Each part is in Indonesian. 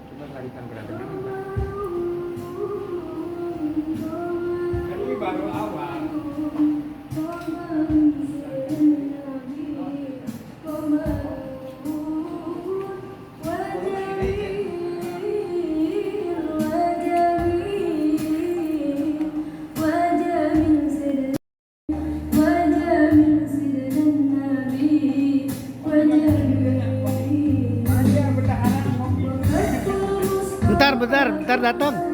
Coba larikan gerakannya. Ini baru awal. Bentar datang.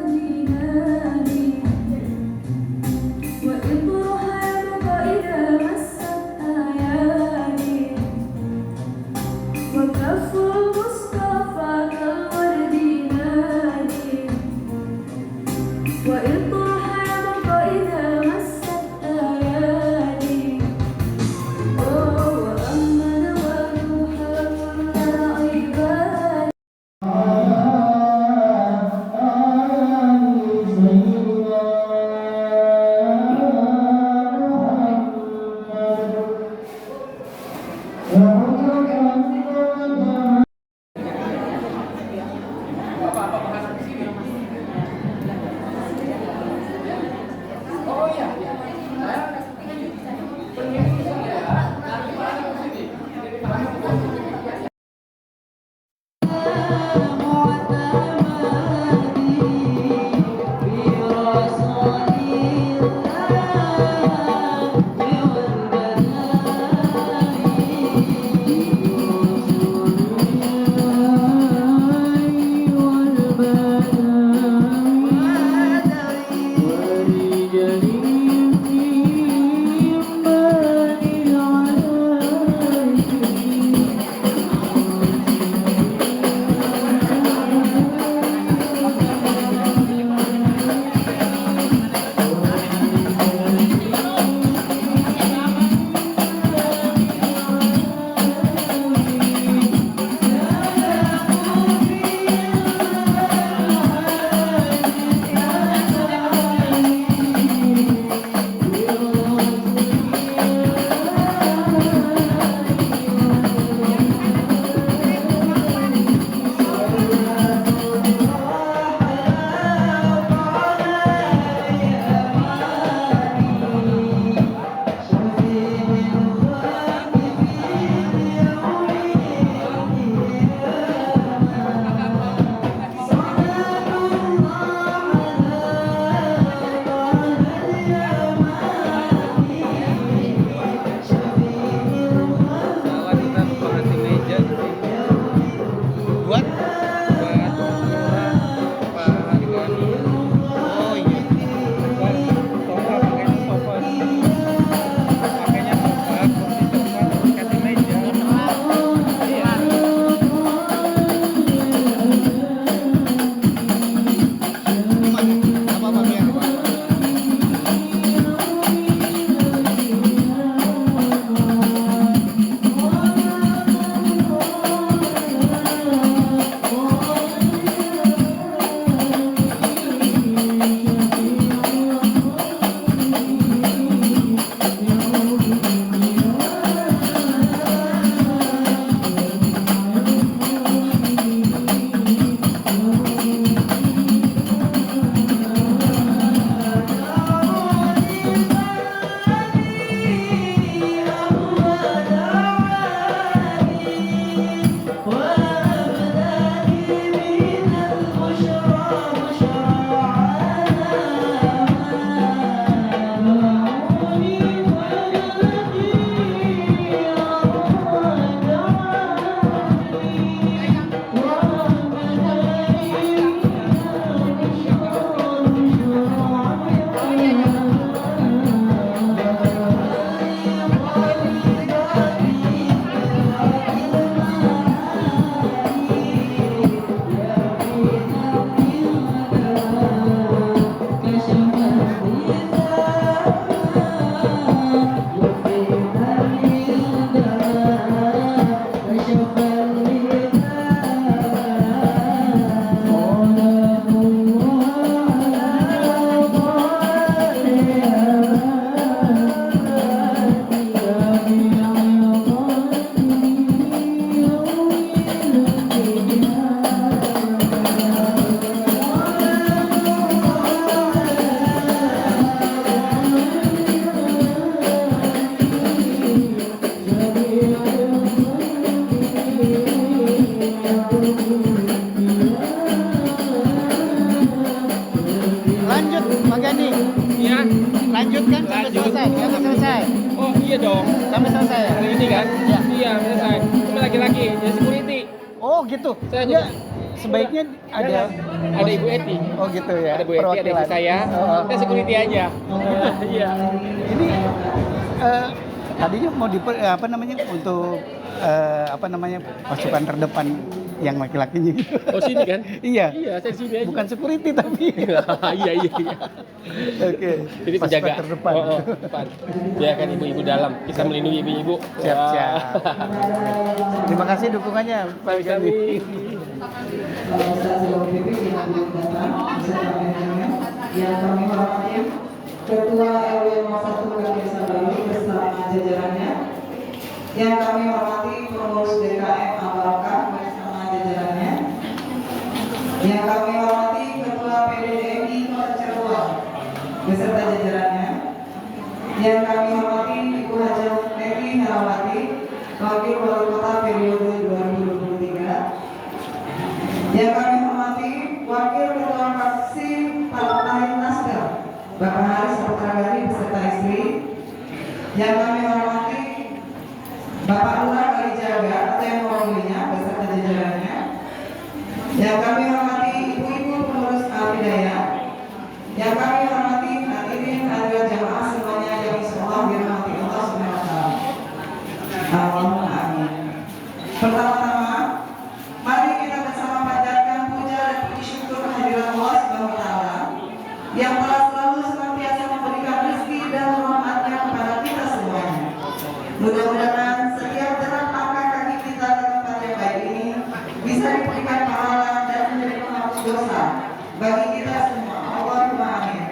lanjutkan sampai Lanjut. selesai. Sampai selesai. Oh iya dong. Sampai selesai. Hari ini kan? Iya. Iya selesai. Cuma laki-laki, jadi security. Oh gitu. Saya Ya, juga. sebaiknya ada Ada Ibu Eti. Oh gitu ya. Ada Bu Eti, ada perwakilan. istri saya. Oh. Saya security aja. Iya. Ini tadinya mau apa namanya untuk apa namanya pasukan terdepan yang laki-lakinya gitu. Oh sini kan? Iya. Iya, saya di sini aja. Bukan security tapi. Iya iya iya. Oke. Jadi Pasukan penjaga terdepan. Oh, depan. Biarkan ibu-ibu dalam. Kita melindungi ibu-ibu. Siap Wah. siap. Terima kasih dukungannya Pak Kami. Gani. Yang kami hormati Ketua RW 01 Desa Bayu bersama jajarannya. Yang kami hormati pengurus DKM Abarokah bersama jajarannya. Yang kami hormati Ketua PDDI Kota Cirebon beserta jajarannya. Yang kami hormati Ibu Hajah Neri Herawati, Wakil Wali Kota periode 2023. Yang kami hormati Wakil Ketua Fraksi Partai Nasdem, Bapak Haris Putragani beserta istri. Yang kami hormati Bapak Lurah Kalijaga atau yang mewakilinya beserta jajarannya. Yang kami hormati ibu-ibu pengurus Al-Hidayah. Yang kami hormati hadirin hadirat jamaah semuanya yang insyaallah dirahmati Allah Subhanahu wa taala. Allahumma amin. Pertama-tama, mari kita bersama panjatkan puja dan puji syukur kehadirat Allah Subhanahu wa taala yang telah selalu senantiasa memberikan rezeki dan rahmatnya kepada kita semuanya. Mudah-mudahan setiap derap langkah kaki kita ke tempat yang baik ini bisa diberikan pahala dan menjadi penghapus dosa bagi kita semua. Allahumma amin.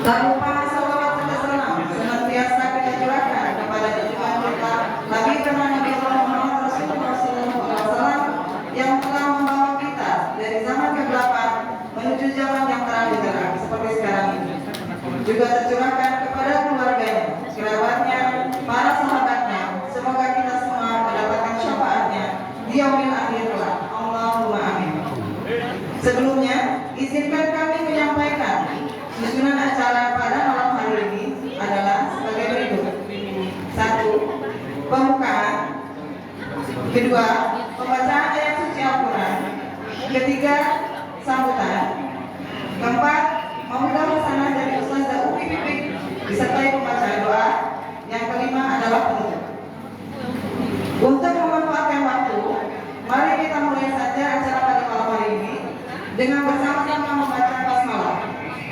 Tak lupa salawat serta salam senantiasa kita curahkan kepada junjungan kita Nabi karena Nabi Allah Muhammad Rasulullah SAW yang telah membawa kita dari zaman kegelapan menuju zaman yang terang benderang seperti sekarang ini. Juga tercurahkan kepada keluarganya, kerabatnya, para sahabatnya. Semoga kita semua mendapatkan syafaatnya di yaumil akhir kelak. Allahumma amin. Sebelumnya, izinkan kami menyampaikan susunan acara pada malam hari ini adalah sebagai berikut. 1. Pembukaan. 2. Pembacaan ayat suci Al-Quran. 3. Sambutan. 4. Memegang pesanan dari Ustazah Upi Pipik disertai pembacaan doa. Yang kelima adalah penutup. Untuk memanfaatkan waktu, mari kita mulai saja acara pada malam hari ini dengan bersama-sama membaca basmalah.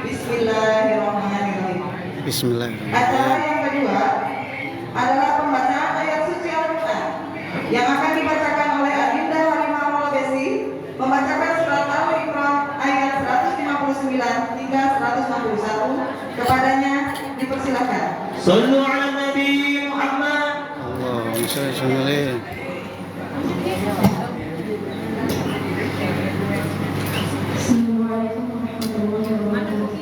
Bismillahirrahmanirrahim. Bismillahirrahmanirrahim. Acara yang kedua adalah pembacaan ayat suci Al-Quran yang akan dibacakan oleh Adinda Halimah Maulabesi, membacakan surat Al-Imran ayat 159 hingga 161. Kepadanya dipersilakan. Sallu ala Nabi Muhammad. Allahumma shalli alaihi. Assalamualaikum warahmatullahi wabarakatuh.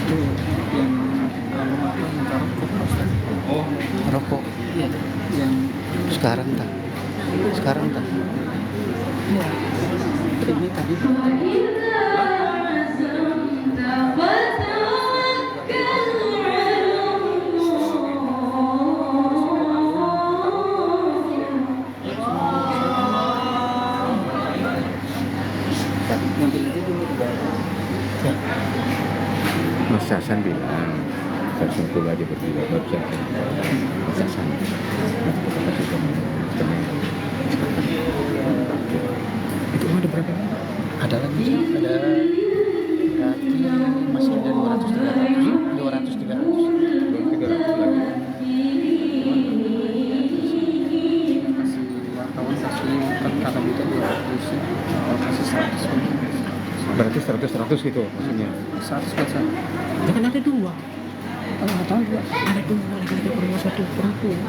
yang almarhum minta rokok Ustaz. Rokok. Iya, yang Sekarang tak. iya ini tadi nanti dulu. Mas Hasan bilang satu aja berdua Mas Hasan itu ada berapa? Ada lagi, ada berarti masih ada 200 300 300 lagi. Kasih wartawan kasih kan kata itu 200 kasih 100 Berarti 100 gitu maksudnya. 100 buat saya. Ya kan ada dua. Oh, nggak tahu juga. Ada dua lagi perlu satu perempuan.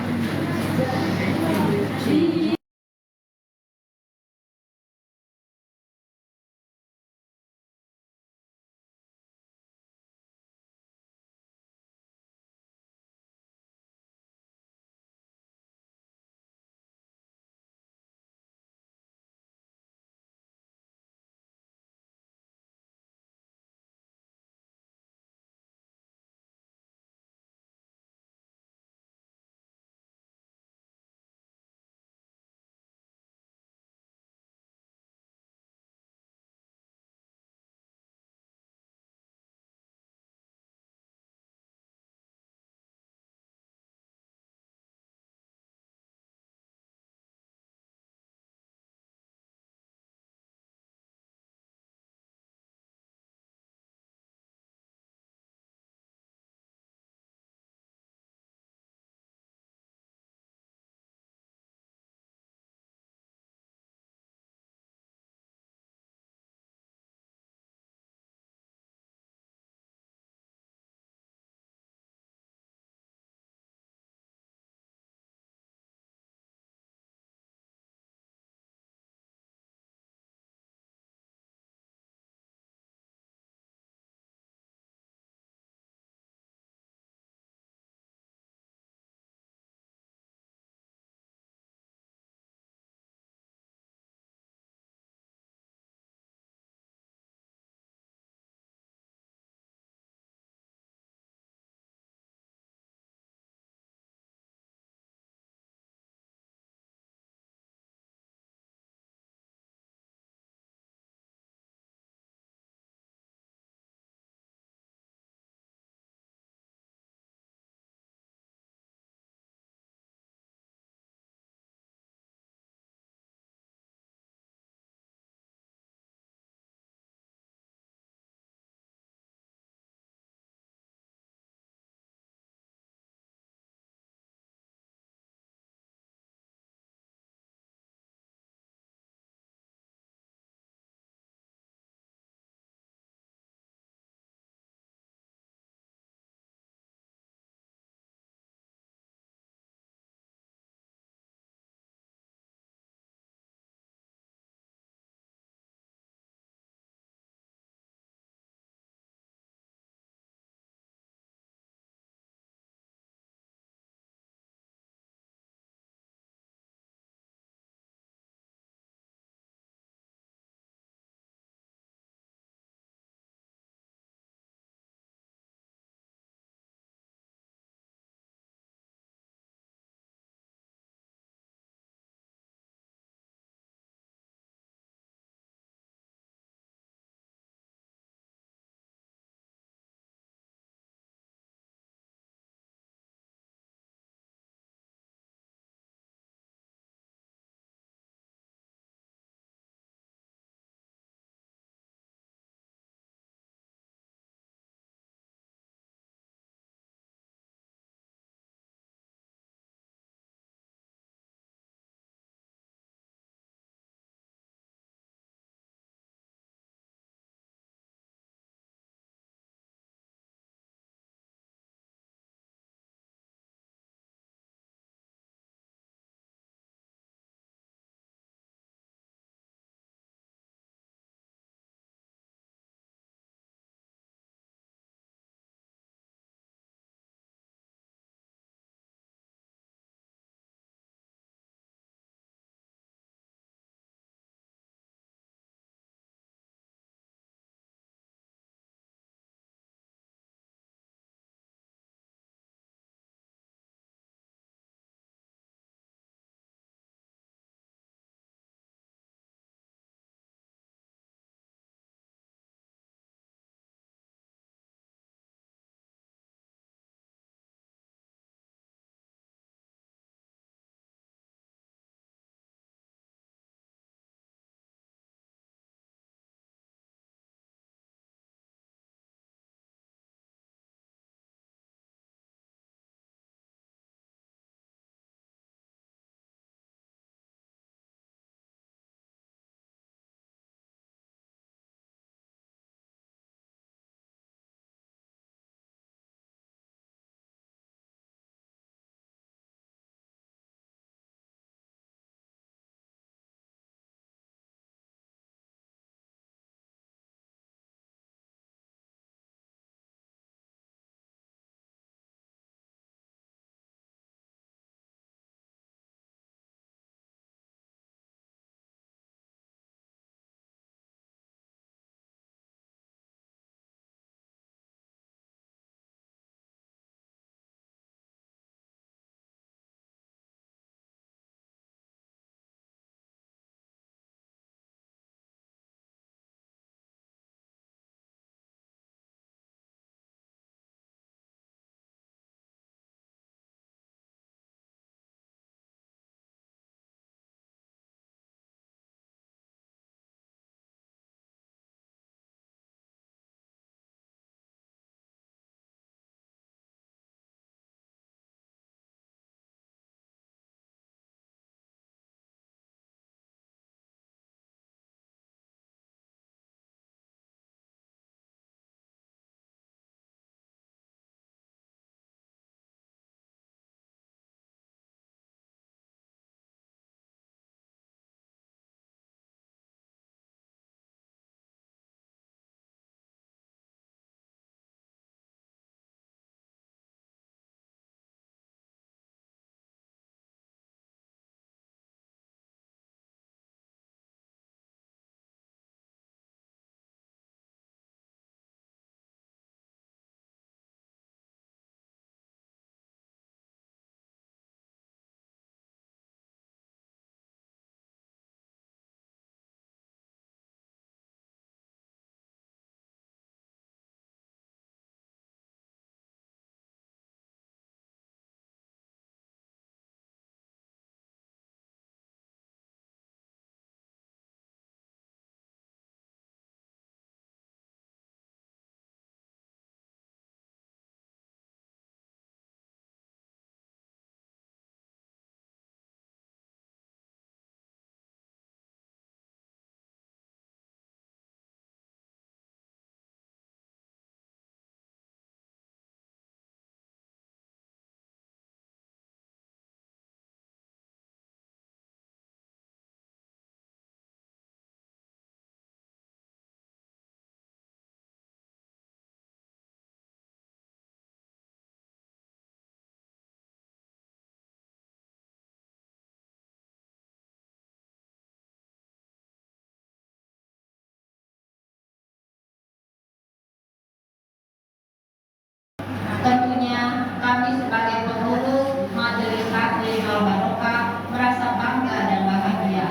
kami sebagai pengurus Majelis Taklim Al Barokah merasa bangga dan bahagia.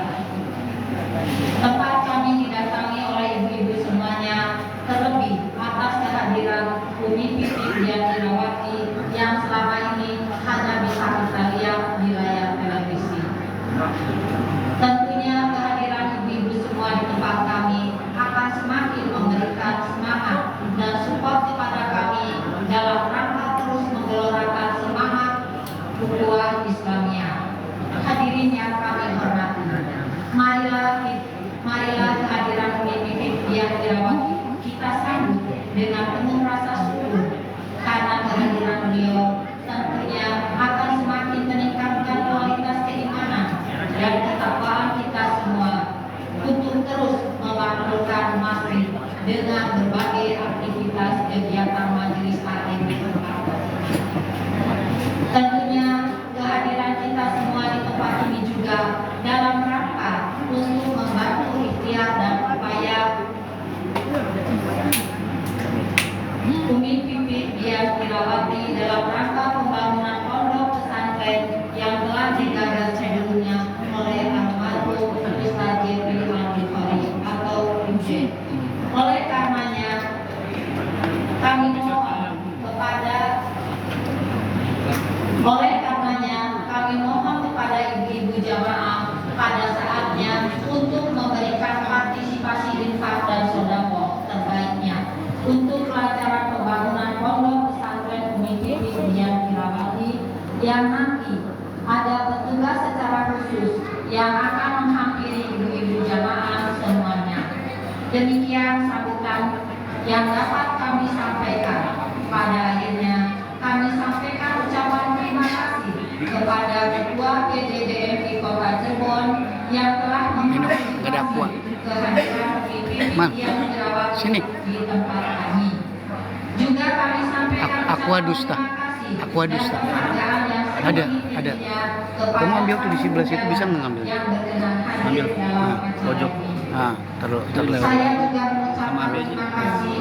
Tempat kami didatangi oleh ibu-ibu semuanya, terlebih atas kehadiran Umi Pipi Dian Irawati yang selama ini hanya bisa kita lihat di layar televisi. Tentunya kehadiran ibu-ibu semua di tempat kami akan semakin memberikan semangat dan support kepada kami dalam rangka terus menggelorakan semangat ukhuwah Islamiyah. Hadirin yang kami hormati, marilah kehadiran Umi Pipi Dian Irawati kita sambut dengan penuh rasa syukur, karena kehadiran beliau tentunya akan semakin meningkatkan kualitas keimanan dan ketakwaan kita semua untuk terus memakmurkan masjid dengan berbagai aktivitas kegiatan majelis taklim. Tentunya kehadiran kita semua di tempat ini juga dalam rangka untuk membantu ikhtiar dan upaya Umi Pipi Dian Irawati dalam rangka pembangunan pondok pesantren yang telah digagas sebelumnya oleh almarhum Ustaz Jeffrey Al-Bukhari atau UJ. Oleh karenanya kami mohon kepada ibu-ibu jamaah pada saatnya untuk memberikan partisipasi infak dan sedekah terbaiknya untuk kelancaran pembangunan pondok pesantren Umi Pipi Dian Irawati yang nanti ada petugas secara khusus yang akan menghampiri ibu-ibu jamaah semuanya. Demikian sambutan yang dapat kami sampaikan. Pada akhirnya kami sampaikan ucapan terima kasih kepada Ketua PJDMI Kota Cirebon yang telah memfasilitasi kehadiran Umi Pipi Dian Irawati di tempat kami. Juga kami sampaikan Aqua Dusta. Aqua Dusta. Ada. Kamu ambil tuh di sebelah situ, bisa nggak ngambil? Ambil. Pojok. Ah, terlewat. Saya juga mengucapkan terima kasih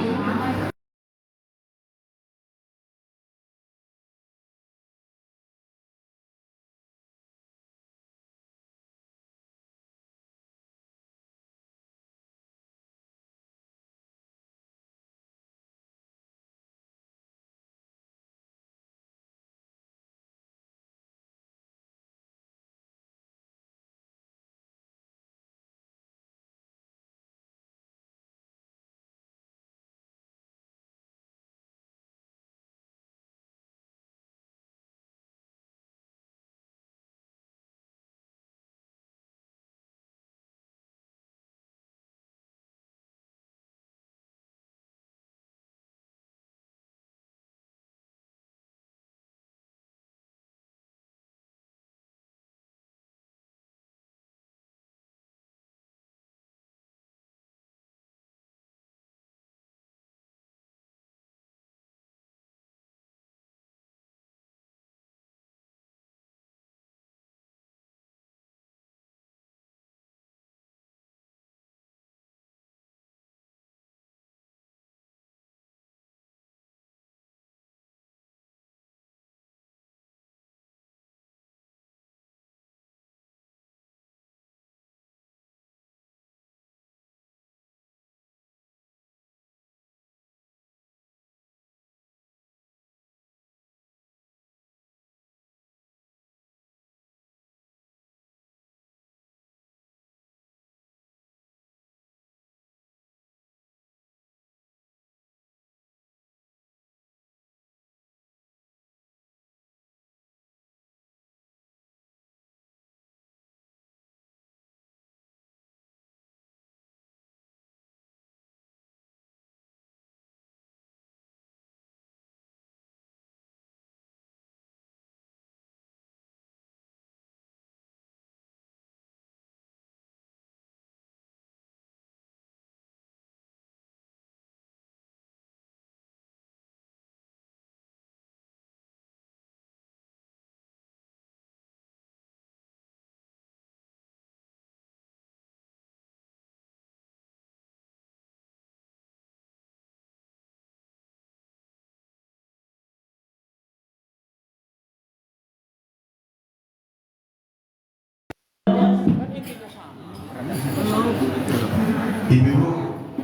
Ibu,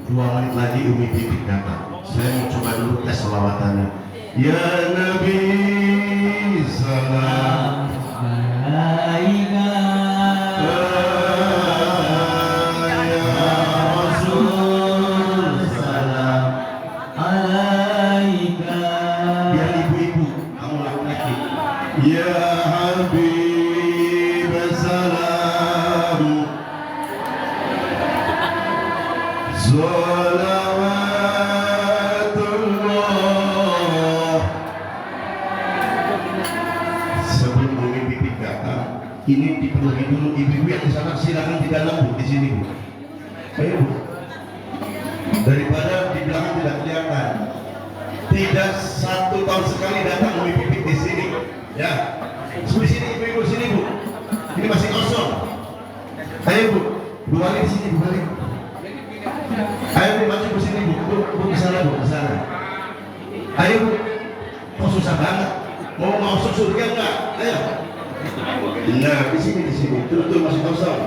2 menit lagi Umi Pipit datang. Saya mau coba dulu tes selawatannya. Ya Nabi salam alaika, ya Rasul salam alaika. Biar ibu-ibu, kamu laki-laki. Ya Habib salam Salawatullah. Sebelum Umi Pipit datang, ini dipenuhi dulu ibu-ibu yang di sana, silakan di dalam Bu, di sini Bu. Ayo Bu. Daripada di belakang tidak kelihatan. Tidak 1 tahun sekali datang Umi Pipit di sini. Ya. Di sini ibu-ibu, sini Bu. Ini masih kosong. Ayo Bu, 2 kali di sini Bu, balik. Ayo Bu, maju ke sini Bu. Bu ke sana Bu, ke sana. Ayo Bu. Kok susah banget? Mau masuk surga enggak? Ayo. Nah, di sini. Tuh masih kosong.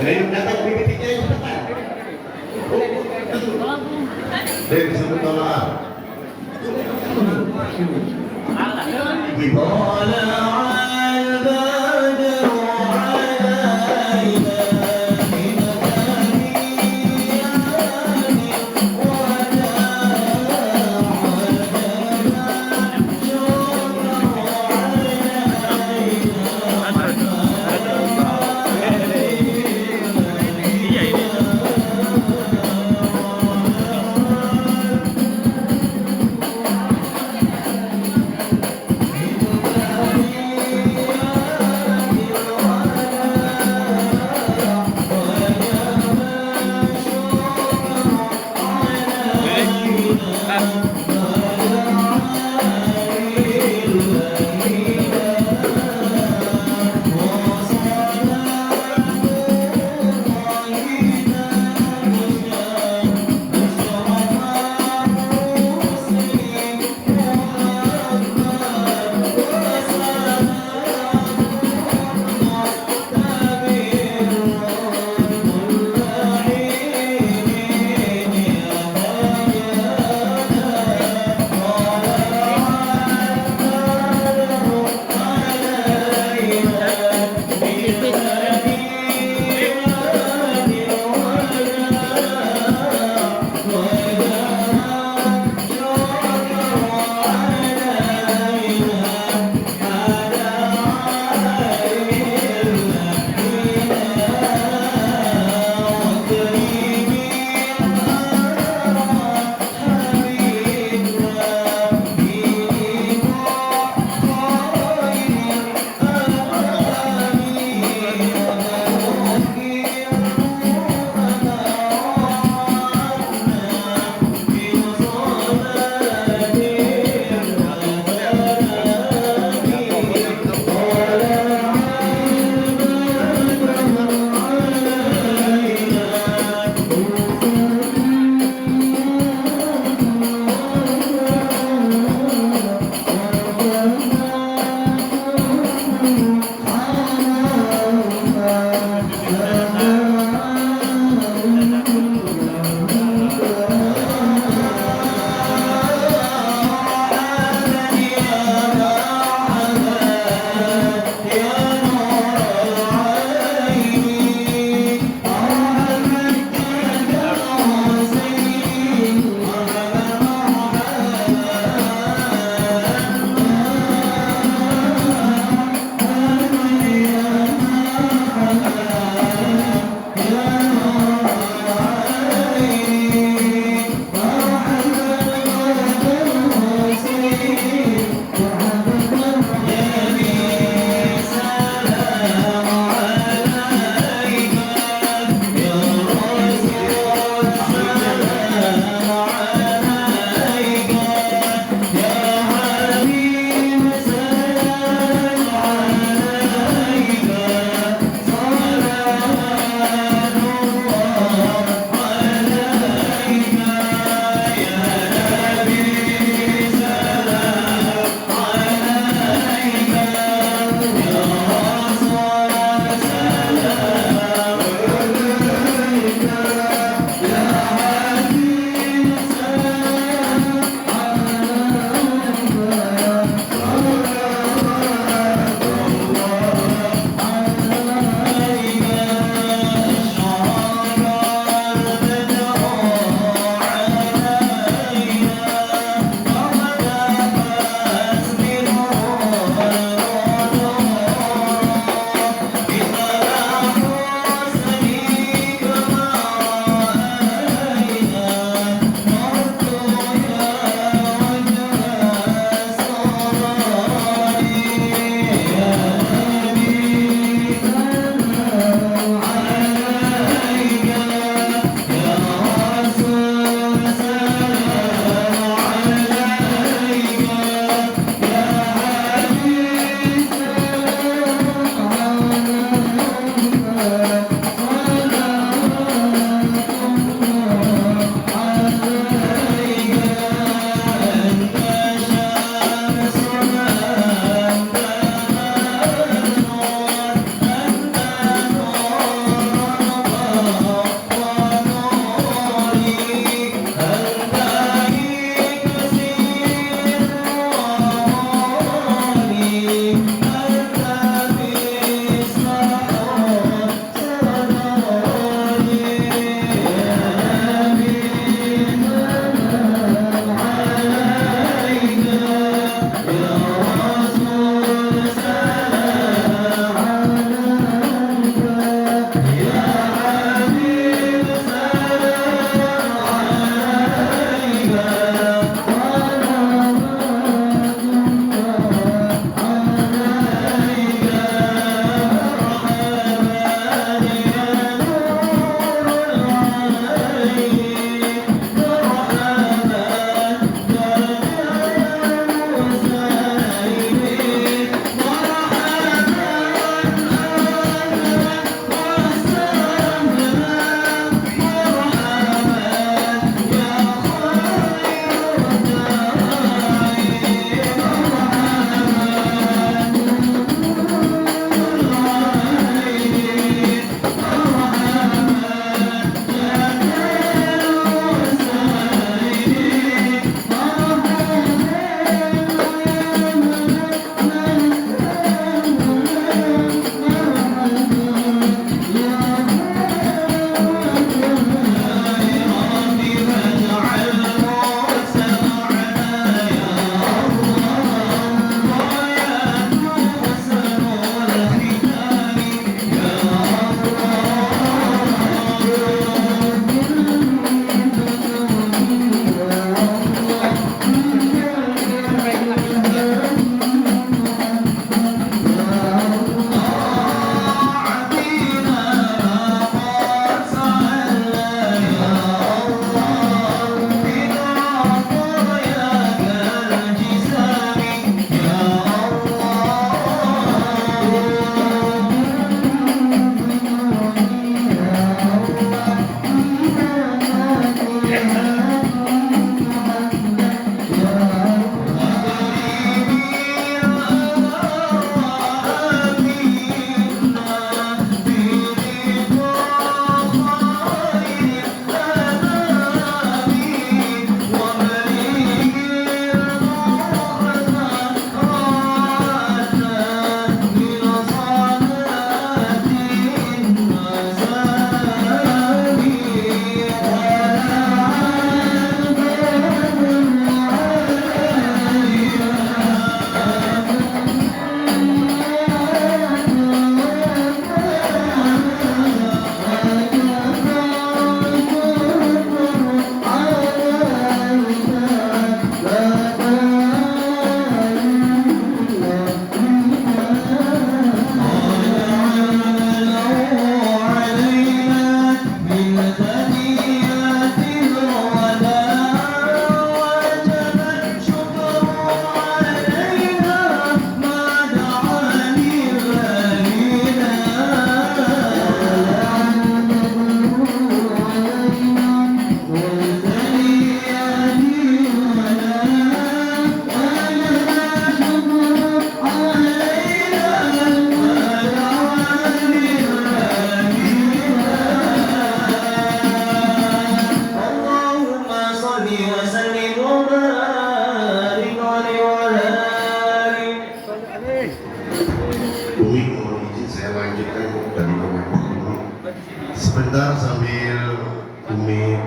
Ayo datang bibitnya yang cepetan. Disebut tolak.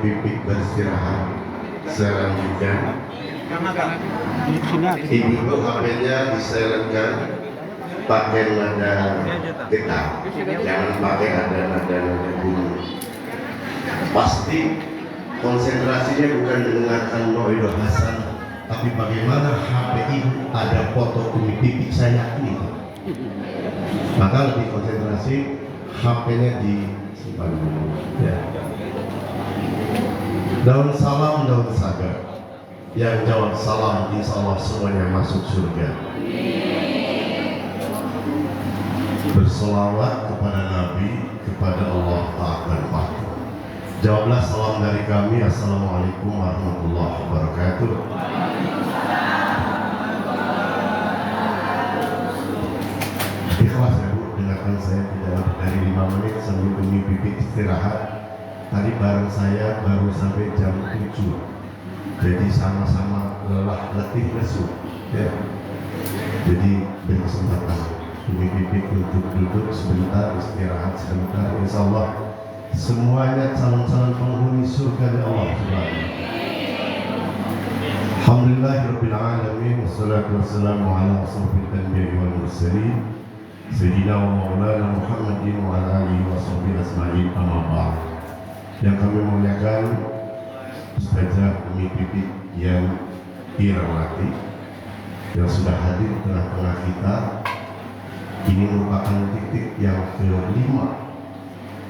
Pipik beristirahat. Selanjutnya Di sini ada. ibu HP-nya diselenkan pakai nada getar, jangan pakai nada bunyi. Pasti konsentrasinya bukan mendengarkan Noidul Hasan, tapi bagaimana HP ibu ada foto Umi Pipik, saya yakin itu. Maka lebih konsentrasi, HP-nya disimpan dulu. Ya. Daun salam, daun saga. Yang jawab salam, insya Allah semuanya masuk surga. Bersolawat kepada Nabi, kepada Allah taat dan patuh. Jawablah salam dari kami. Assalamualaikum warahmatullahi wabarakatuh. Ikhlas ya Bu, dengarkan saya tidak lebih dari 5 menit sambil Umi Pipik istirahat. Tadi bareng saya baru sampai jam 7. Jadi sama-sama lelah, letih, lesu. Ya. Jadi berkesempatan Umi Pipik untuk duduk sebentar, istirahat sebentar. Insya Allah semuanya calon-calon penghuni surga dari Allah Subhanahu. Alhamdulillahirabbil alamin, wassalatu wassalamu ala asyrofil anbiya'i wal mursalin sayyidina wa maulana Muhammadin wa ala alihi wa sahbihi ajma'in, amma ba'd. Yang kami muliakan Ustazah Umi Pipik yang dirahmati, yang sudah hadir di tengah-tengah kita. Ini merupakan titik yang kelima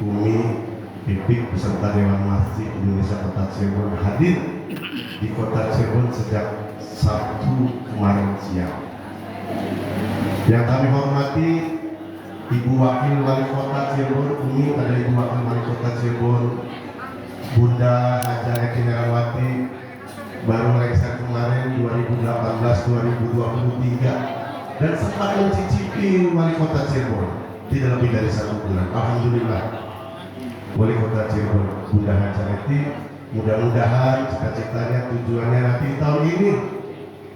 Umi Pipik beserta Dewan Masjid Indonesia Kota Cirebon hadir di Kota Cirebon sejak Sabtu kemarin siang. Yang kami hormati Ibu Wakil Wali Kota Cirebon, Umi, ada Ibu Wakil Wali Kota Cirebon, Bunda Haja Eki Herawati, baru lengser kemarin 2018-2023, dan sempat mencicipi Wali Kota Cirebon tidak lebih dari 1 bulan. Alhamdulillah, Wali Kota Cirebon Bunda Haja Eki, mudah-mudahan cita-citanya, tujuannya nanti tahun ini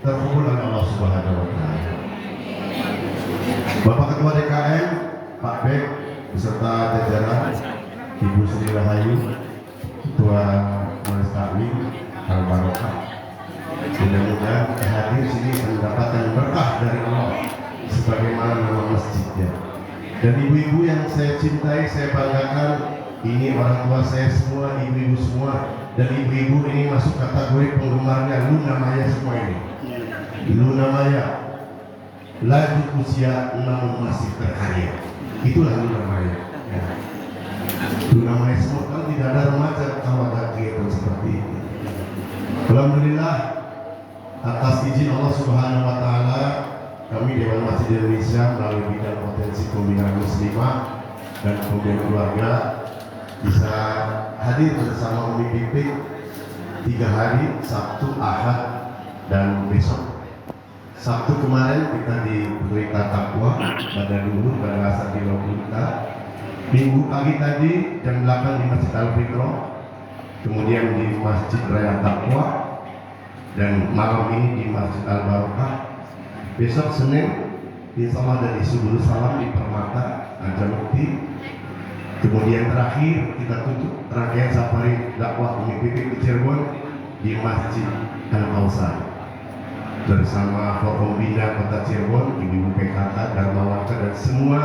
terkabul oleh Allah Subhanahu wa Ta'ala. Bapak Ketua DKM Pak Bek beserta jajaran, Ibu Sri Rahayu Ketua Majelis Taklim Al Barokah, mudah-mudahan hadir sini mendapatkan berkah dari Allah sebagaimana nama masjidnya. Dan ibu-ibu yang saya cintai, saya banggakan, ini orang tua saya semua, ibu-ibu semua, dan ibu-ibu ini masuk kategori penggemarnya Luna Maya semua ini. Luna Maya, lanjut usia namun masih berkarya, itulah Luna Maya. Ya. Luna Maya semua kan tidak ada remaja kalau ada kegiatan seperti ini. Alhamdulillah, atas izin Allah Subhanahu wa Ta'ala, kami Dewan Masjid Indonesia melalui bidang potensi pembinaan muslimah dan pembinaan keluarga bisa hadir bersama Umi Pipik 3 hari, Sabtu, Ahad, dan besok. Sabtu kemarin kita di Berita Takwa pada dulu pada asar di Lobuta. Minggu pagi tadi jam 8 di Masjid Al-Fiqroh, kemudian di Masjid Raya Takwa, dan malam ini di Masjid Al-Barokah. Besok Senin insya Allah dari Subul Salam di Permata Ajamukti. Kemudian terakhir kita tutup rangkaian safari dakwah Umi Pipik di Cirebon di Masjid Al-Kausar bersama Forkombina Kota Cirebon, Ibu PKK, Dharmawangsa, dan semua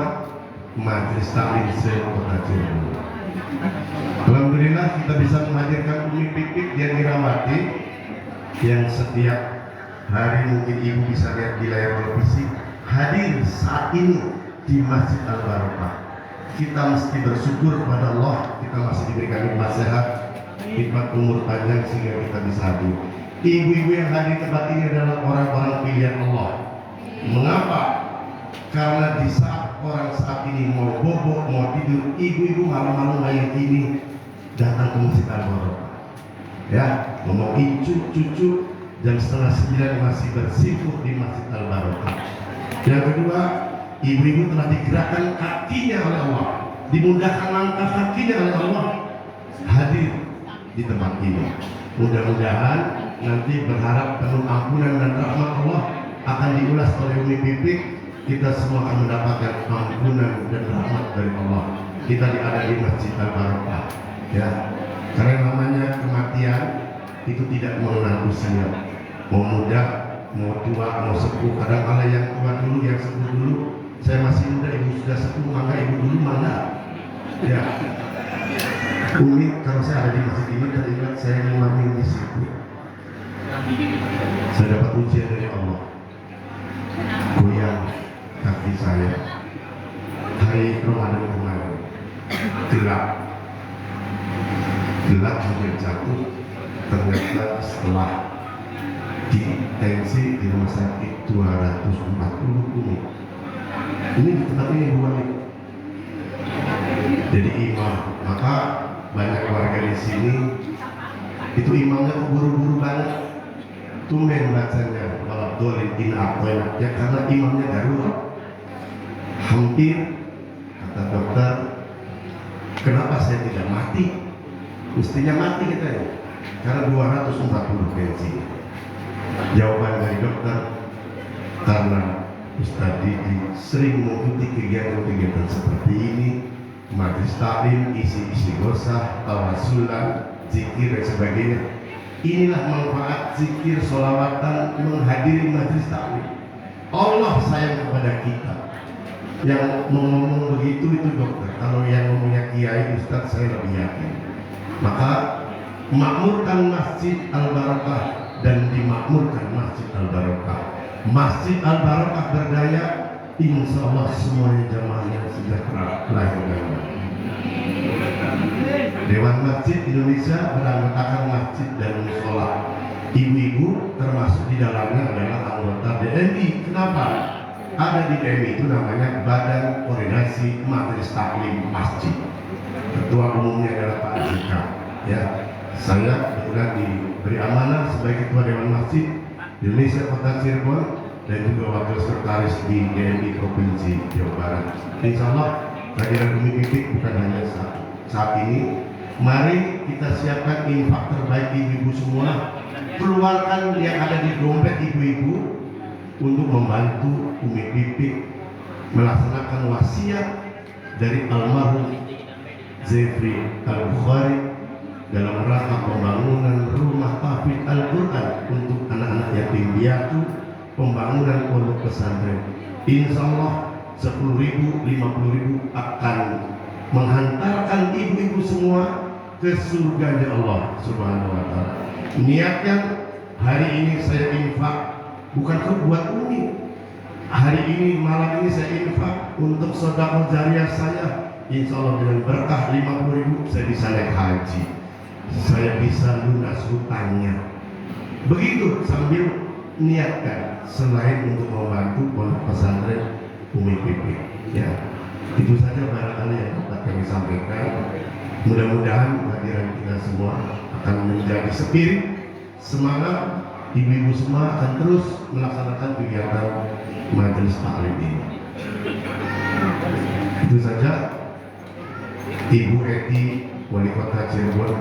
Majelis Taklim se-Kota Cirebon. Alhamdulillah kita bisa menghadirkan Umi Pipik yang dirawati, yang setiap hari mungkin ibu bisa lihat di layar televisi, hadir saat ini di Masjid Al-Barokah. Kita mesti bersyukur kepada Allah, kita masih diberikan nikmat sehat, nikmat umur panjang sehingga kita bisa hadir. Ibu-ibu yang hadir tempat ini adalah orang-orang pilihan Allah. Mengapa? Karena di saat orang saat ini mau bobok, mau tidur, ibu-ibu malam-malam kayak ini datang ke Masjid Al-Barokah. Ya, ngomong cucu jam 8:30 masih bersifut di Masjid Al-Barokah. Yang kedua, ibu-ibu telah digerakkan kakinya oleh Allah, dimudahkan langkah kakinya oleh Allah, hadir di tempat ini. Mudah-mudahan nanti berharap penuh ampunan dan rahmat Allah akan diulas oleh Umi Pipik. Kita semua akan mendapatkan ampunan dan rahmat dari Allah. Kita ada di Masjid Al-Barokah, ya. Karena namanya itu tidak mengenal usia, mau muda, mau tua, mau sepuh. Kadang kala yang tua dulu, yang sepuh dulu, saya masih muda, ibu sudah sepuh, maka ibu dulu mana? Ya, Umi, kalau saya ada di masjid ini teringat saya ngimami di situ. Saya dapat ujian dari Allah. Goyang kaki saya. Hari Ramadan kemarin, gelap hampir jatuh. Ternyata setelah tensi di rumah sakit 240 Umi. Ini di tempat ini bukan. Jadi imam, maka banyak warga di sini itu imamnya buru-buru banget, tumben bacanya kalau dolin apa ya, karena imamnya darurat. Hampir kata dokter, kenapa saya tidak mati? Mestinya mati kita ya, karena 240 tensi. Jawaban dari dokter, karena Ustadz Didi sering mengikuti kegiatan-kegiatan seperti ini, majlis taklim, isi gosah, tawasulan, zikir dan sebagainya. Inilah manfaat zikir, sholawatan, menghadiri majlis taklim. Allah sayang kepada kita. Yang ngomong begitu itu dokter. Kalau yang ngomongnya kiai, ustadz, saya lebih yakin. Maka makmurkan Masjid Al-Barakah dan dimakmurkan Masjid Al-Barakah. Masjid Al-Barakah berdaya, insya Allah semuanya jamaahnya sejahtera lahir dan batin. Dewan Masjid Indonesia beranggotakan masjid dan musola. Ibu-ibu termasuk di dalamnya adalah anggota DMI. Kenapa? Ada di DMI itu namanya Badan Koordinasi Majelis Taklim Masjid. Ketua umumnya adalah Pak Jika. Ya, saya kebetulan diberi amanah sebagai Ketua Dewan Masjid Indonesia Kota Cirebon dan juga Wakil Sekretaris di DMI Provinsi Jawa Barat. Insya Allah kehadiran Umi Pipik bukan hanya saat ini. Mari kita siapkan infak terbaik ibu-ibu semua. Keluarkan yang ada di dompet ibu-ibu untuk membantu Umi Pipik melaksanakan wasiat dari almarhum Zefri Al-Bukhari dalam rangka pembangunan rumah tahfidz Al-Quran untuk anak-anak yatim piatu, pembangunan pondok pesantren. Insya Allah 10.000, 50.000 akan menghantarkan ibu-ibu semua ke surganya Allah Subhanahu wa Ta'ala. Niatnya hari ini saya infak bukan buat Umi. Hari ini malam ini saya infak untuk sedekah jariah saya. Insya Allah dengan berkah 50.000 saya bisa naik haji. Saya bisa lunas hutangnya. Begitu sambil niatkan selain untuk membantu pondok pesantren Umi Pipik. Ya, itu saja barangkali yang dapat kami sampaikan. Mudah-mudahan kehadiran kita semua akan menjadi spirit semangat ibu-ibu semua akan terus melaksanakan kegiatan majelis taklim ini. Itu saja. Ibu Eti, Wali Kota Cirebon,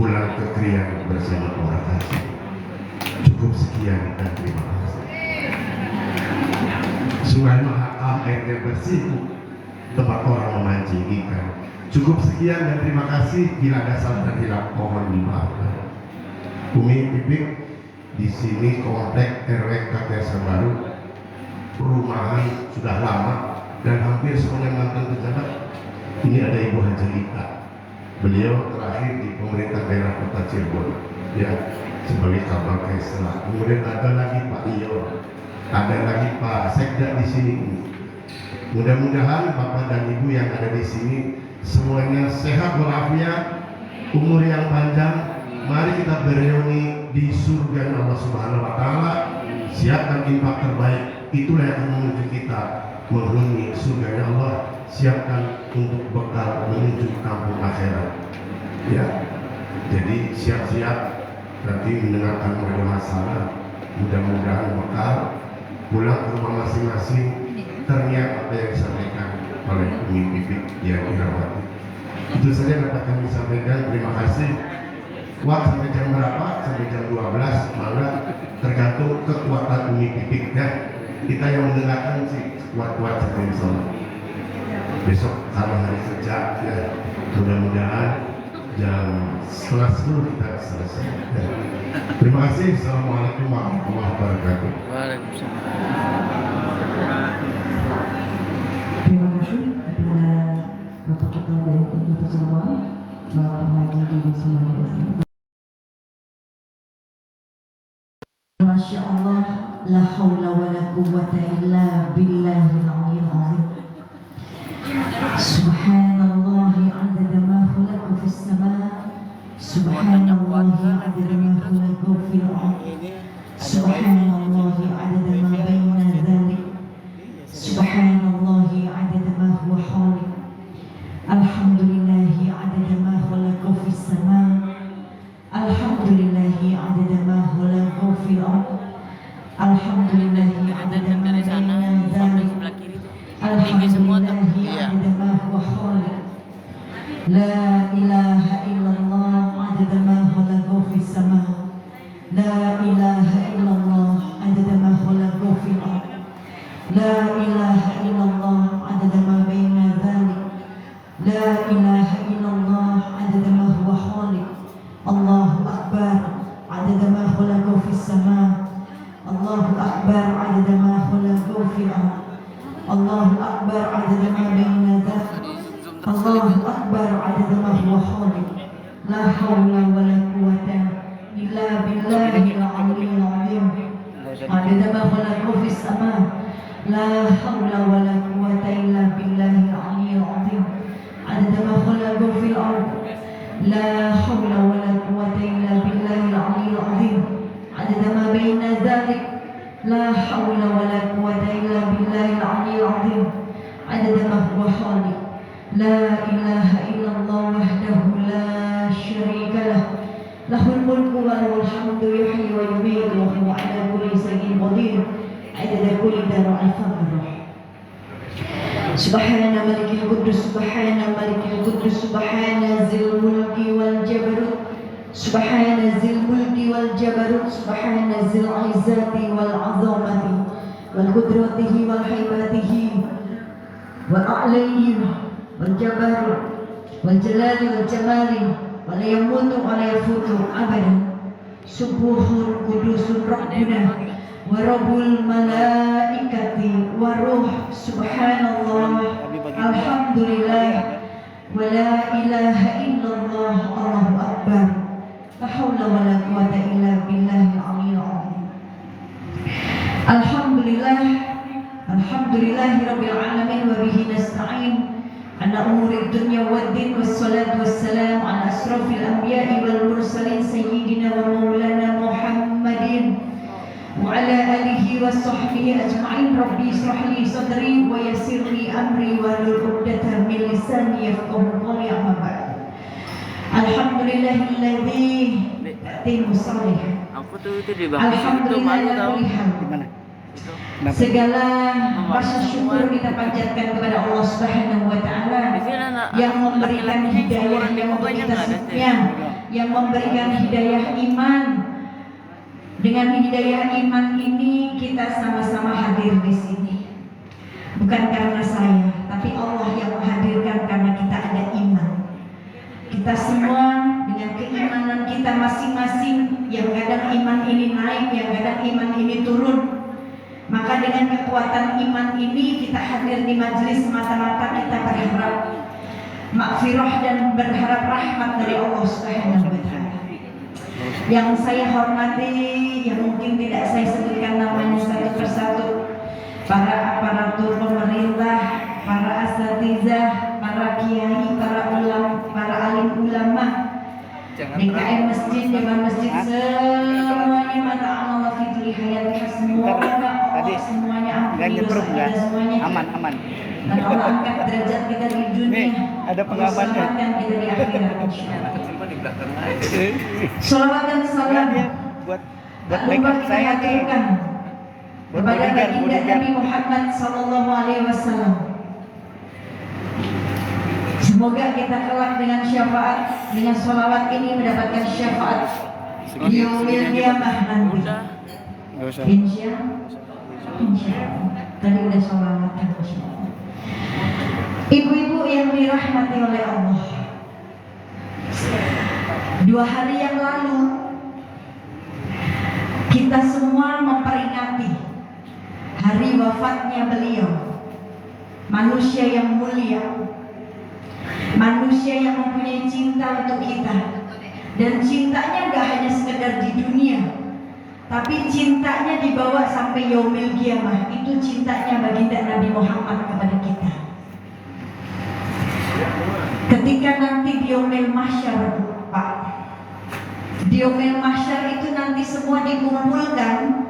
pulang ke Krian bersama orang kasih. Cukup sekian dan terima kasih. Sungai Mahakam airnya bersih, tempat orang memancing ikan. Cukup sekian dan terima kasih. Bila ada salah dan hilaf mohon dimaafkan. Umi Pipik di sini komplek RW Desa Baru, perumahan sudah lama dan hampir semuanya mantan pejabat. Ini ada Ibu Haji Ita. Beliau terakhir di pemerintah daerah Kota Cirebon, ya, sebagai Kabal Kesra. Kemudian ada lagi Pak Iyo, ada lagi Pak Sekda di sini. Mudah-mudahan Bapak dan Ibu yang ada di sini semuanya sehat walafiat, umur yang panjang. Mari kita bereuni di surga Allah Subhanahu wa Ta'ala. Siapkan infak terbaik, itulah yang akan menuju kita menghuni surga Allah. Siapkan untuk bekal menuju kampung akhirat. Ya, jadi siap-siap nanti mendengarkan masalah masalah. Mudah-mudahan bekal pulang ke rumah masing-masing ternyata apa yang disampaikan oleh Umi Pipik yang dirawati. Itu saja dapat kami sampaikan. Terima kasih. Kuat sampai jam berapa? Sampai jam 12 malam, tergantung kekuatan Umi Pipik ya. Kita yang mendengarkan sih kuat-kuat saja insya Allah. Besok karena hari kerja ya, mudah-mudahan jam 11:30 kita selesai. Ya. Terima kasih. Assalamualaikum warahmatullahi wabarakatuh. Terima kasih kepada Bapak Ketua dari Majelis Ulama, Bapak Haji Didi Sumardi. Masya Allah, la haula wa la quwwata illa billahil aliyyil azim. Subhanallahi 'adada ma khalaqa fis sama', subhanallahi 'adada ma khalaqa fil ardh, subhanallahi 'adada ma baina dzalik, subhanallahi 'adada ma huwa khaliq, alhamdulillahi 'adada ma khalaqa fis sama', alhamdulillahi 'adada ma khalaqa fil ardh, alhamdulillahi 'adada ma baina dzalik, alhamdulillahi 'adada ma huwa khaliq, la ilaha illallah 'adada ma khalaqa fis sama', la ilaha illallah 'adada ma khalaqa fil ardh, la ilaha illallah 'adada ma baina dzalik, la ilaha illallah 'adada ma huwa khaliq. Allahu akbar 'adada ma khalaqa fis sama', Allahu akbar 'adada ma khalaqa fil ardh, Allahu akbar 'adada ma baina dzalik, Allahu akbar 'adada ma huwa khaliq. La haula wa la quwwata illa billahil aliyyil azim. 'Adada ma khalaqa fis sama', la haula wa la quwwata illa billahil aliyyil azim. 'Adada ma khalaqa fil ardh, la haula wa la quwwata illa billahil aliyyil azim. 'Adada ma baina dzalik, la haula wa la quwwata illa billahil aliyyil azim. 'Adada ma huwa khaliq. La ilaha illallah wahdahu la syarika lah, lahul mulku wa lahul hamdu, yuhyi wa yumiitu wa huwa 'ala kulli shay'in qadir. 'Adada kulli dhara'il faqr. Subhana malikil quddus, subhana malikil quddus, subhana zil mulki wal jabarut, subhana zil mulki wal jabarut, subhana zil izzati wal 'azamati wal qudratihi wal haibatihi wal a'laihi wal jabarut wal jalali wal jamali wa la yamutu wa la yafutu abadan. Subuhun qudusun rabbuna wa rabbul malaikati wa ruh, subhanallah, alhamdulillah, wa la ilaha illallah, Allahu akbar, la haula wa la quwwata illa billahil aliyyil azim. Alhamdulillah, alhamdulillahi rabbil alamin, wa bihi nasta'in ala umuri dunya waddin, wassalatu wassalamu ala asrafil anbiya'i wal mursalin sayyidina wa maulana Muhammadin wa ala alihi wa sahbihi ajma'in. Rabbi israh li sadri wa yassir li amri wa hlul 'uqdatam min lisani yafqahu qawli. Amma ba'd. Alhamdulillahilladzi tatimmu salihan. Alhamdulillah. Segala rasa syukur kita panjatkan kepada Allah Subhanahu wa taala yang memberikan hidayah yang kita yang memberikan hidayah iman. Dengan hidayah iman ini kita sama-sama hadir di sini. Bukan karena saya, tapi Allah yang menghadirkan karena kita ada iman. Kita semua dengan keimanan kita masing-masing, yang kadang iman ini naik, yang kadang iman ini turun. Maka dengan kekuatan iman ini kita hadir di majelis semata-mata kita berharap maghfirah dan berharap rahmat dari Allah Subhanahu wa taala. Yang saya hormati, yang mungkin tidak saya sebutkan namanya satu persatu, para aparatur pemerintah, para asatizah, para kiai, para ulama, para alim ulama, DKM masjid, dewan masjid, semuanya mata Allah fitri hayatnya semua. Semuanya aman. Dan Allah angkat derajat kita di dunia. Ada pengamannya. Kita di akhirat insyaallah. Shalawat dan salam buat lupa kita haturkan kepada baginda Nabi Muhammad sallallahu alaihi wasallam. Semoga kita kelak dengan syafaat, dengan sholawat ini mendapatkan syafaat di yaumil qiyamah nanti. Insyaallah. Tadi udah sholawat, insyaallah. Ibu-ibu yang dirahmati oleh Allah, 2 hari yang lalu kita semua memperingati hari wafatnya beliau, manusia yang mulia, manusia yang mempunyai cinta untuk kita, dan cintanya gak hanya sekedar di dunia, tapi cintanya dibawa sampai yaumil qiyamah. Itu cintanya baginda Nabi Muhammad kepada kita. Ketika nanti di yaumil mahsyar, Pak, di yaumil mahsyar itu nanti semua dikumpulkan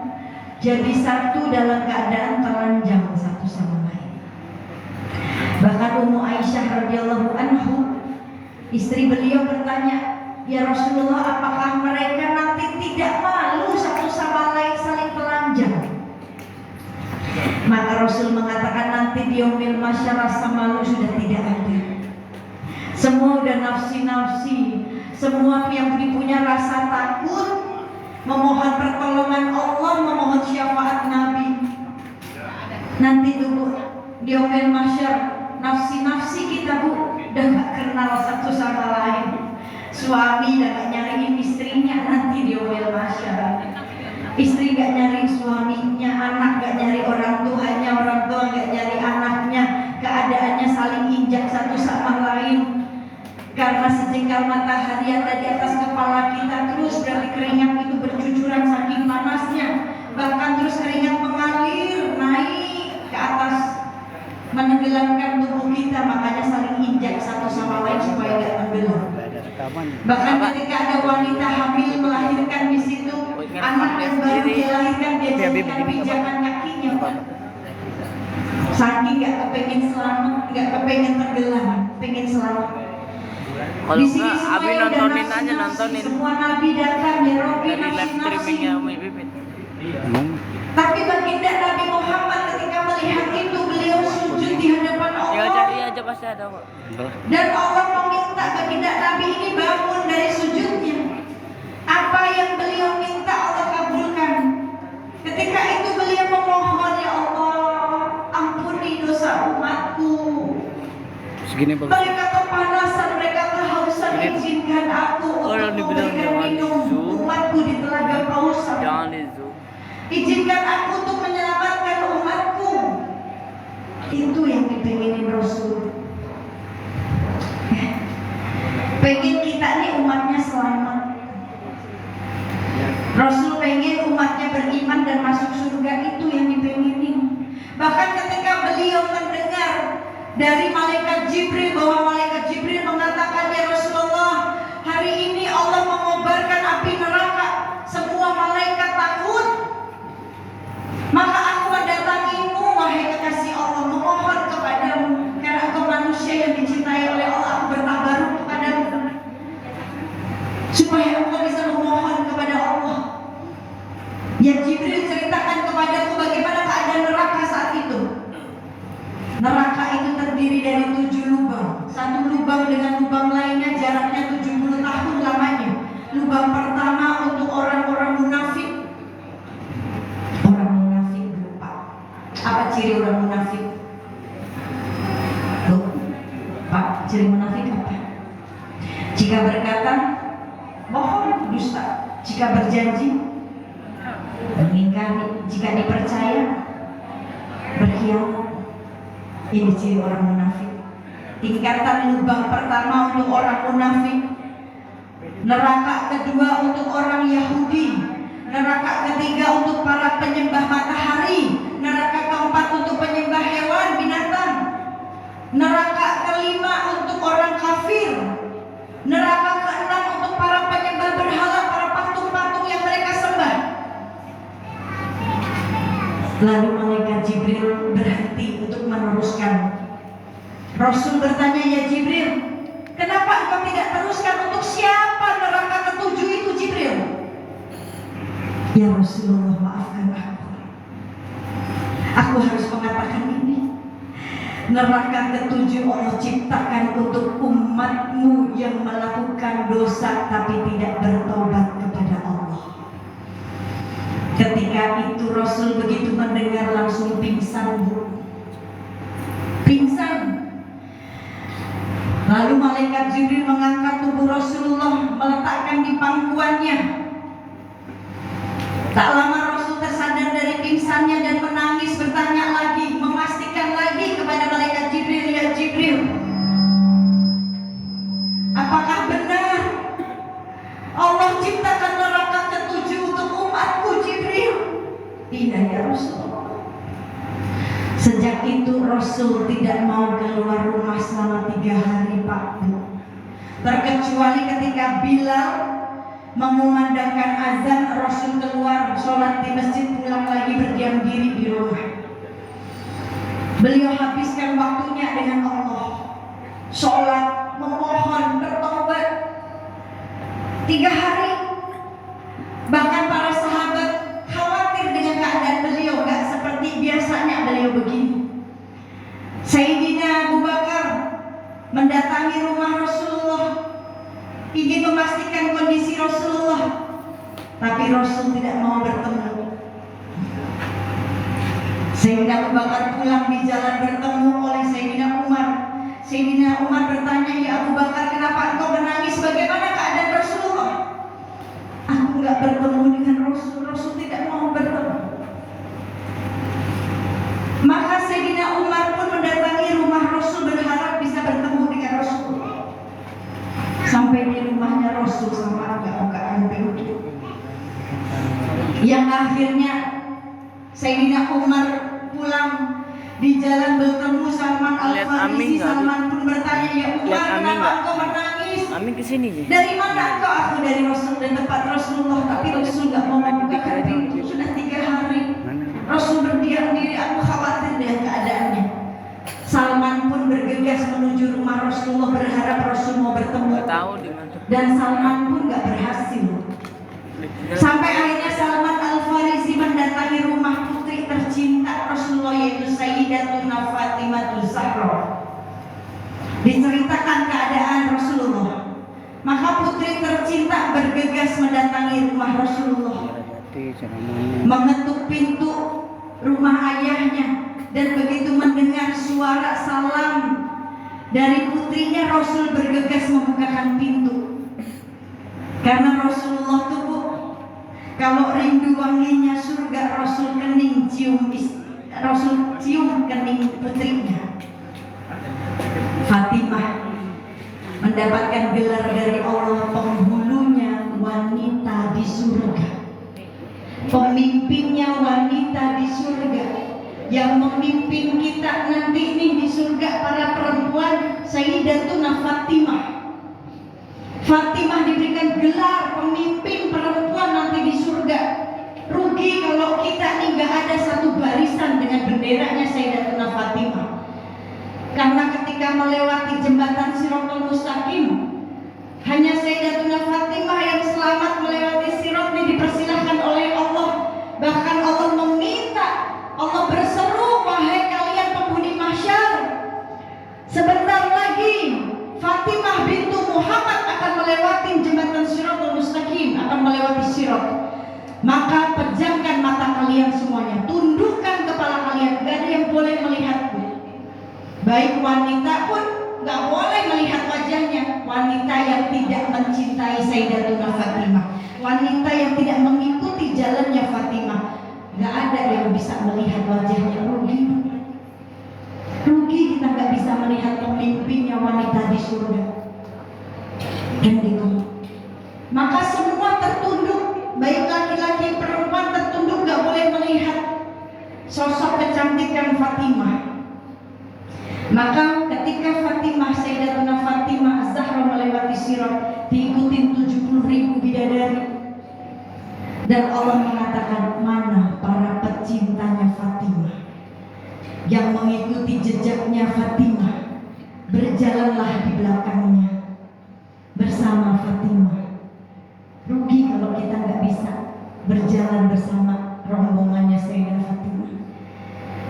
jadi satu dalam keadaan telanjang satu sama lain. Bahkan Ummu Aisyah radhiyallahu anhu, istri beliau bertanya, "Ya Rasulullah, apakah mereka nanti tidak malu satu sama lain saling telanjang?" Maka Rasul mengatakan, nanti di yaumil mahsyar rasa malu sudah tidak ada. Semua udah nafsi-nafsi, semua yang punya rasa takut, memohon pertolongan Allah, memohon syafaat Nabi. Nanti dulu di yaumil mahsyar, nafsi-nafsi kita Bu udah gak kenal satu sama lain. Suami udah gak nyariin istrinya nanti di yaumil mahsyar. Istri gak nyari suaminya, anak gak nyari orang tuanya, orang tua gak nyari anaknya. Keadaannya saling injak satu sama lain. Karena sejengkal matahari yang ada di atas kepala kita terus, berarti keringat itu bercucuran saking panasnya. Bahkan terus keringat mengalir naik ke atas, menenggelamkan tubuh kita. Makanya saling injak satu sama lain supaya tidak tenggelam. Bahkan ketika ada wanita hamil melahirkan di situ, anak yang baru dilahirkan dia jadikan pijakan kakinya, Pak. Saking gak kepengen selamat, gak kepengen tenggelam, pengen selamat. Kalau enggak, Abi nontonin aja, nontonin. Semua nabi datang ya Rabbi, dari live streamingnya Umi Pipit. Tapi baginda Nabi Muhammad ketika melihat itu, beliau sujud di hadapan Allah. Tinggal cari aja pasti ada kok. Dan Allah meminta baginda Nabi ini bangun dari sujudnya. Apa yang beliau minta Allah kabulkan. Ketika itu beliau memohon, "Ya Allah, ampuni dosa umatku. Segini bagus. Mereka kepanasan, mereka kehausan, izinkan aku untuk memberikan minum umatku di telaga Kausar. Jangan di zoom. Izinkan aku untuk menyelamatkan umatku." Itu yang dipenginin Rasul. Pengen kita nih umatnya selamat. Rasul pengen umatnya beriman dan masuk surga, itu yang dipenginin. Bahkan ketika beliau mendengar dari malaikat Jibril bahwa malaikat Jibril mengatakan, "Ya Rasulullah, hari ini Allah mengobarkan api neraka. Semua malaikat takut. Maka aku mendatangimu, wahai kekasih Allah, memohon kepadamu, karena engkau manusia yang dicintai oleh Allah. Aku bertabaruk kepadamu supaya engkau bisa memohon kepada Allah." Ya Jibril ceritakan kepadaku bagaimana keadaan neraka saat itu. Neraka itu terdiri dari 7 lubang. Satu lubang dengan lubang lainnya jaraknya 70 tahun lamanya. Lubang pertama untuk orang-orang munafik. Orang munafik lupa. Apa ciri orang munafik? Loh, Pak, ciri munafik apa? Jika berkata bohong, dusta. Jika berjanji mengingkari. Jika dipercaya berkhianat. Ini ciri orang munafik. Tingkatan lubang pertama untuk orang munafik. Neraka kedua untuk orang Yahudi. Neraka ketiga untuk para penyembah matahari. Neraka keempat untuk penyembah hewan, binatang. Neraka kelima untuk orang kafir. Neraka keenam untuk para penyembah berhala, para patung-patung yang mereka sembah. Lalu malaikat Jibril berhenti untuk meneruskan. Rasul bertanya, "Ya Jibril, kenapa engkau tidak teruskan untuk siapa neraka ketujuh itu, Jibril?" "Ya Rasulullah, maafkan aku. Aku harus mengatakan ini. Neraka ketujuh Allah ciptakan untuk umatmu yang melakukan dosa tapi tidak bertobat kepada Allah." Ketika itu Rasul begitu mendengar langsung pingsan, Bu. Pingsan. Lalu malaikat Jibril mengangkat tubuh Rasulullah meletakkan di pangkuannya. Tak lama Rasul tersadar dari pingsannya dan menangis, bertanya lagi, memastikan lagi kepada malaikat Jibril, ya Jibril, apakah benar Allah ciptakan neraka ketujuh untuk umatku, Jibril? Tidak ya Rasul. Sejak itu Rasul tidak mau keluar rumah selama 3 hari Pak Bu, terkecuali ketika Bilal mengumandangkan azan, Rasul keluar sholat di masjid, pulang lagi berdiam diri di rumah. Beliau habiskan waktunya dengan Allah, sholat, memohon, bertobat 3 hari. Bahkan para sahabat khawatir dengan keadaan beliau, gak seperti biasanya beliau begini. Sayyidina Abu Bakar mendatangi rumah Rasulullah, ingin memastikan kondisi Rasulullah, tapi Rasul tidak mau bertemu. Sayyidina Abu Bakar pulang, di jalan bertemu oleh Sayyidina Umar. Sayyidina Umar bertanya, ya Abu Bakar, kenapa engkau menangis? Bagaimana keadaan Rasulullah? Aku nggak bertemu dengan Rasul, Rasul tidak mau bertemu. Maka Sayyidina Umar pun mendatangi rumah Rasul, berharap bisa bertemu dengan Rasul. Sampai di rumahnya Rasul sama bukaan pintu. Yang akhirnya Sayyidina Umar pulang, di jalan bertemu Salman Al-Farisi. Salman pun bertanya, ya Umar, kenapa engkau menangis? Amin kesini nih. Dari mana engkau? Aku dari Rasul dan tempat Rasulullah, tapi Rasul gak mau membukakan pintu. Sudah 3 hari Rasul berdiam diri, aku khawatir dengan keadaannya. Salman pun bergegas menuju rumah Rasulullah, berharap Rasul mau bertemu. Dan Salman pun gak berhasil. Sampai akhirnya Salman Al-Farisi mendatangi rumah putri tercinta Rasulullah, yaitu Sayyidatuna Fatimah Zahra. Diceritakan keadaan Rasulullah, maka putri tercinta bergegas mendatangi rumah Rasulullah, mengetuk pintu rumah ayahnya, dan begitu mendengar suara salam dari putrinya, Rasul bergegas membukakan pintu. Karena Rasulullah tuh Bu, kalau rindu wanginya surga, Rasul kening Rasul cium kening putrinya. Fatimah mendapatkan gelar dari Allah, penghulunya wanita di surga, pemimpinnya wanita di surga. Yang memimpin kita nanti nih di surga para perempuan, Sayyidatuna Fatimah. Fatimah diberikan gelar pemimpin perempuan nanti di surga. Rugi kalau kita nih gak ada satu barisan dengan benderanya Sayyidatuna Fatimah. Karena ketika melewati jembatan Siratul Mustaqim, hanya Sayyidatuna Fatimah yang selamat melewati sirat ini, dipersilahkan oleh Allah. Bahkan Allah meminta, Allah berseru, wahai kalian penghuni mahsyar, sebentar lagi Fatimah bintu Muhammad akan melewati jembatan Siratul Mustaqim, akan melewati sirat. Maka pejamkan mata kalian semuanya, tundukkan kepala kalian, gak ada yang boleh melihatku. Baik wanita pun gak boleh melihat wajahnya. Wanita yang tidak mencintai Sayyidatuna Fatimah, wanita yang tidak mengikuti jalannya Fatimah, gak ada yang bisa melihat wajahnya. Rugi kita gak bisa melihat pemimpinnya wanita di surga. Dan gitu, maka semua tertunduk, baik laki-laki perempuan tertunduk, gak boleh melihat sosok kecantikan Fatimah. Maka ketika Fatimah, Sayyidatuna Fatimah Zahra melewati sirat, diikuti 70.000 bidadari. Dan Allah mengatakan, mana para pecintanya Fatimah yang mengikuti jejaknya Fatimah, berjalanlah di belakangnya bersama Fatimah. Rugi kalau kita nggak bisa berjalan bersama rombongannya Sayyidah Fatimah.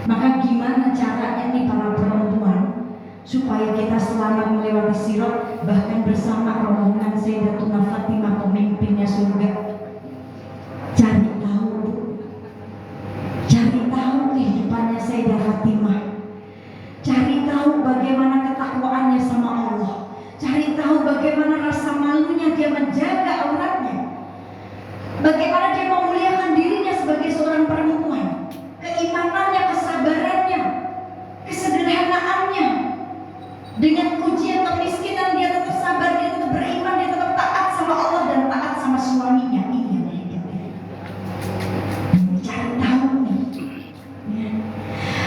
Maka gimana caranya nih para perempuan supaya kita selamat melewati sirat, bahkan bersama rombongan Sayyidatuna Fatimah, pemimpinnya surga? Cari tahu, cari tahu kehidupannya Sayyidah Fatimah, cari tahu bagaimana ketakwaannya sama Allah, cari tahu bagaimana rasa malunya dia menjaga Bagaimana dia memuliakan dirinya sebagai seorang perempuan, keimanannya, kesabarannya, kesederhanaannya. Dengan ujian kemiskinan dia tetap sabar, dia tetap beriman, dia tetap taat sama Allah dan taat sama suaminya. Ini yang hebatnya. Cari tahu nih. Ya.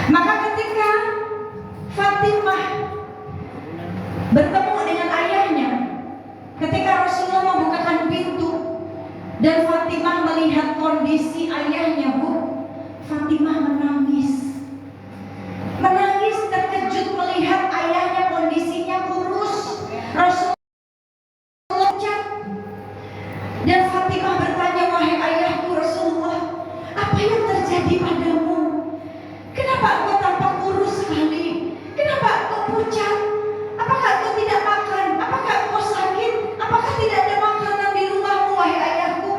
Maka ketika Fatimah bertemu dengan ayahnya, ketika Rasulullah membukakan pintu dan Fatimah melihat kondisi ayahnya, Bu, Fatimah menangis. Menangis terkejut melihat ayahnya kondisinya kurus. Rasulullah loncat. Dan Fatimah bertanya, wahai ayahku Rasulullah, apa yang terjadi padamu? Kenapa engkau tampak kurus sekali? Kenapa engkau pucat? Apakah engkau tidak makan? Apakah engkau sakit? Apakah tidak ada makanan di rumahmu, wahai ayahku?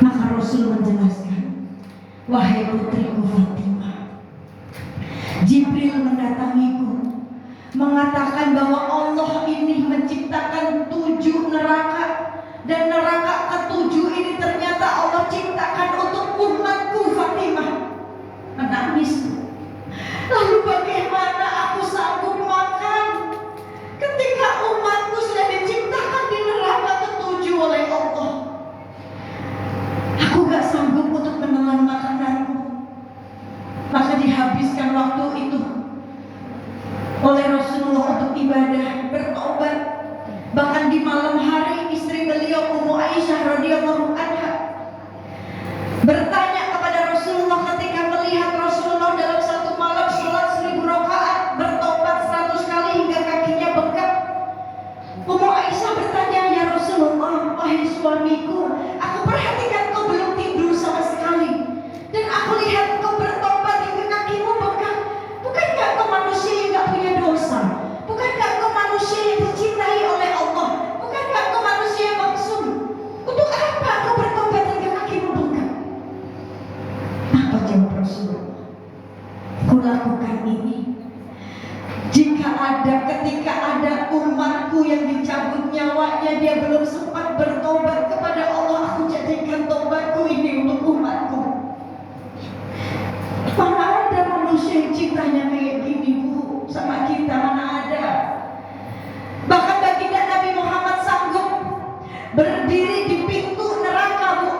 Maka Rasul menjelaskan, wahai putriku Fatimah, Jibril mendatangiku, mengatakan bahwa Allah ini menciptakan 7 neraka, dan neraka ke-7 ini ternyata Allah ciptakan untuk umatku Fatimah. Menangis. Lalu bagaimana aku sanggup makan ketika umatku sudah diciptakan di neraka ke-7 oleh Allah? Aku gak sanggup untuk menelan makananku. Maka dihabiskan waktu itu oleh Rasulullah untuk ibadah, bertobat. Bahkan di malam hari istri beliau Ummu Aisyah radhiyallahu anha bertanya kepada Rasulullah ketika melihat Rasulullah dalam satu malam sholat 1000 rakaat, bertobat 100 kali hingga kakinya bengkak. Ummu Aisyah bertanya, ya Rasulullah, wahai suamiku, aku perhatikan kau belum tidur sama sekali, dan aku lihat kau bertobat hingga kakimu bengkak. Bukankah kau manusia yang gak punya dosa? Bukankah kau manusia yang dicintai oleh Allah? Bukankah kau manusia yang maksum? Untuk apa kau bertobat hingga kakimu bengkak? Apa jawab Rasulullah? Kulakukan ini ketika ada umatku yang dicabut nyawanya, dia belum sempat bertobat kepada Allah, aku jadikan tobatku ini untuk umatku. Mana ada manusia yang cintanya kayak gini, Bu, sama kita, mana ada. Bahkan baginda Nabi Muhammad sanggup berdiri di pintu neraka, Bu,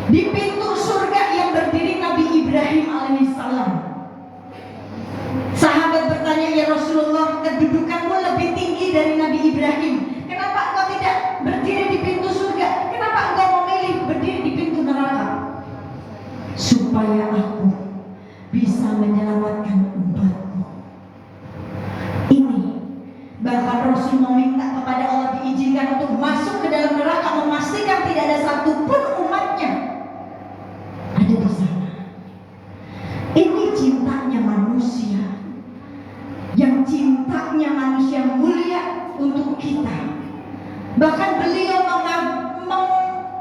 di pintu surga yang berdiri Nabi Ibrahim alaihissalam. Sahabat bertanya, ya Rasulullah, kedudukanmu lebih tinggi dari Nabi Ibrahim, kenapa engkau tidak berdiri di pintu surga? Kenapa engkau memilih berdiri di pintu neraka? Supaya aku bisa menyelamatkan umatku. Ini bahkan Rasul meminta kepada Allah diizinkan untuk masuk ke dalam neraka, memastikan tidak ada satupun umatnya ada di sana. Ini cintanya manusia, yang cintanya manusia mulia untuk kita. Bahkan beliau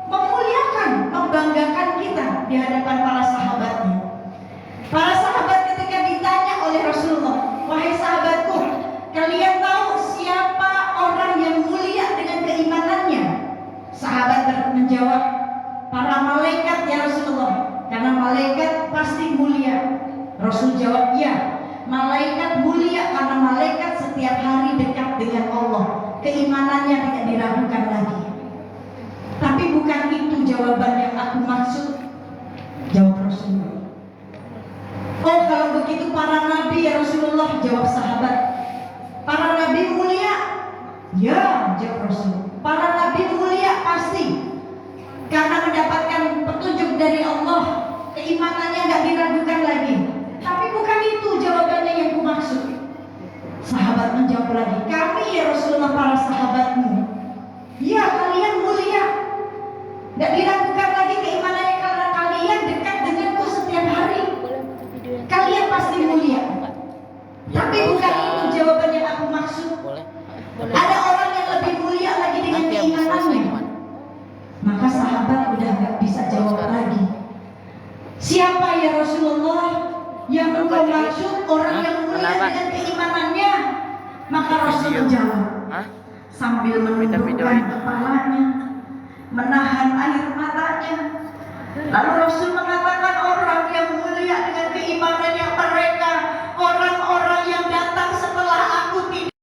memuliakan, membanggakan kita di hadapan para sahabatnya. Para sahabat ketika ditanya oleh Rasulullah, wahai sahabatku, kalian tahu siapa orang yang mulia dengan keimanannya? Sahabat menjawab, para malaikat ya Rasulullah, karena malaikat pasti mulia. Rasul jawab, ya, malaikat mulia karena malaikat setiap hari dekat dengan Allah, keimanannya tidak diragukan lagi. Tapi bukan itu jawaban yang aku maksud, jawab Rasulullah. Oh, kalau begitu para nabi ya Rasulullah, jawab sahabat. Para nabi mulia? Ya, jawab Rasul. Para nabi mulia pasti, karena mendapatkan petunjuk dari Allah, keimanannya nggak diragukan lagi. Tapi bukan itu jawabannya yang ku maksud. Sahabat menjawab lagi, kami ya Rasulullah para sahabatmu. Ya, kalian mulia, nggak diragukan lagi keimanannya karena kalian dekat denganku setiap hari. Kalian pasti mulia. Tapi bukan itu jawaban yang aku maksud. Ada orang yang lebih mulia lagi dengan keimanannya. Maka sahabat udah nggak bisa jawab lagi. Siapa ya Rasulullah yang engkau maksud orang yang mulia dengan keimanannya? Maka Rasul menjawab sambil menundukkan kepalanya, menahan air matanya. Lalu Rasul mengatakan orang yang mulia dengan keimanannya mereka, orang-orang yang datang setelah aku tidak.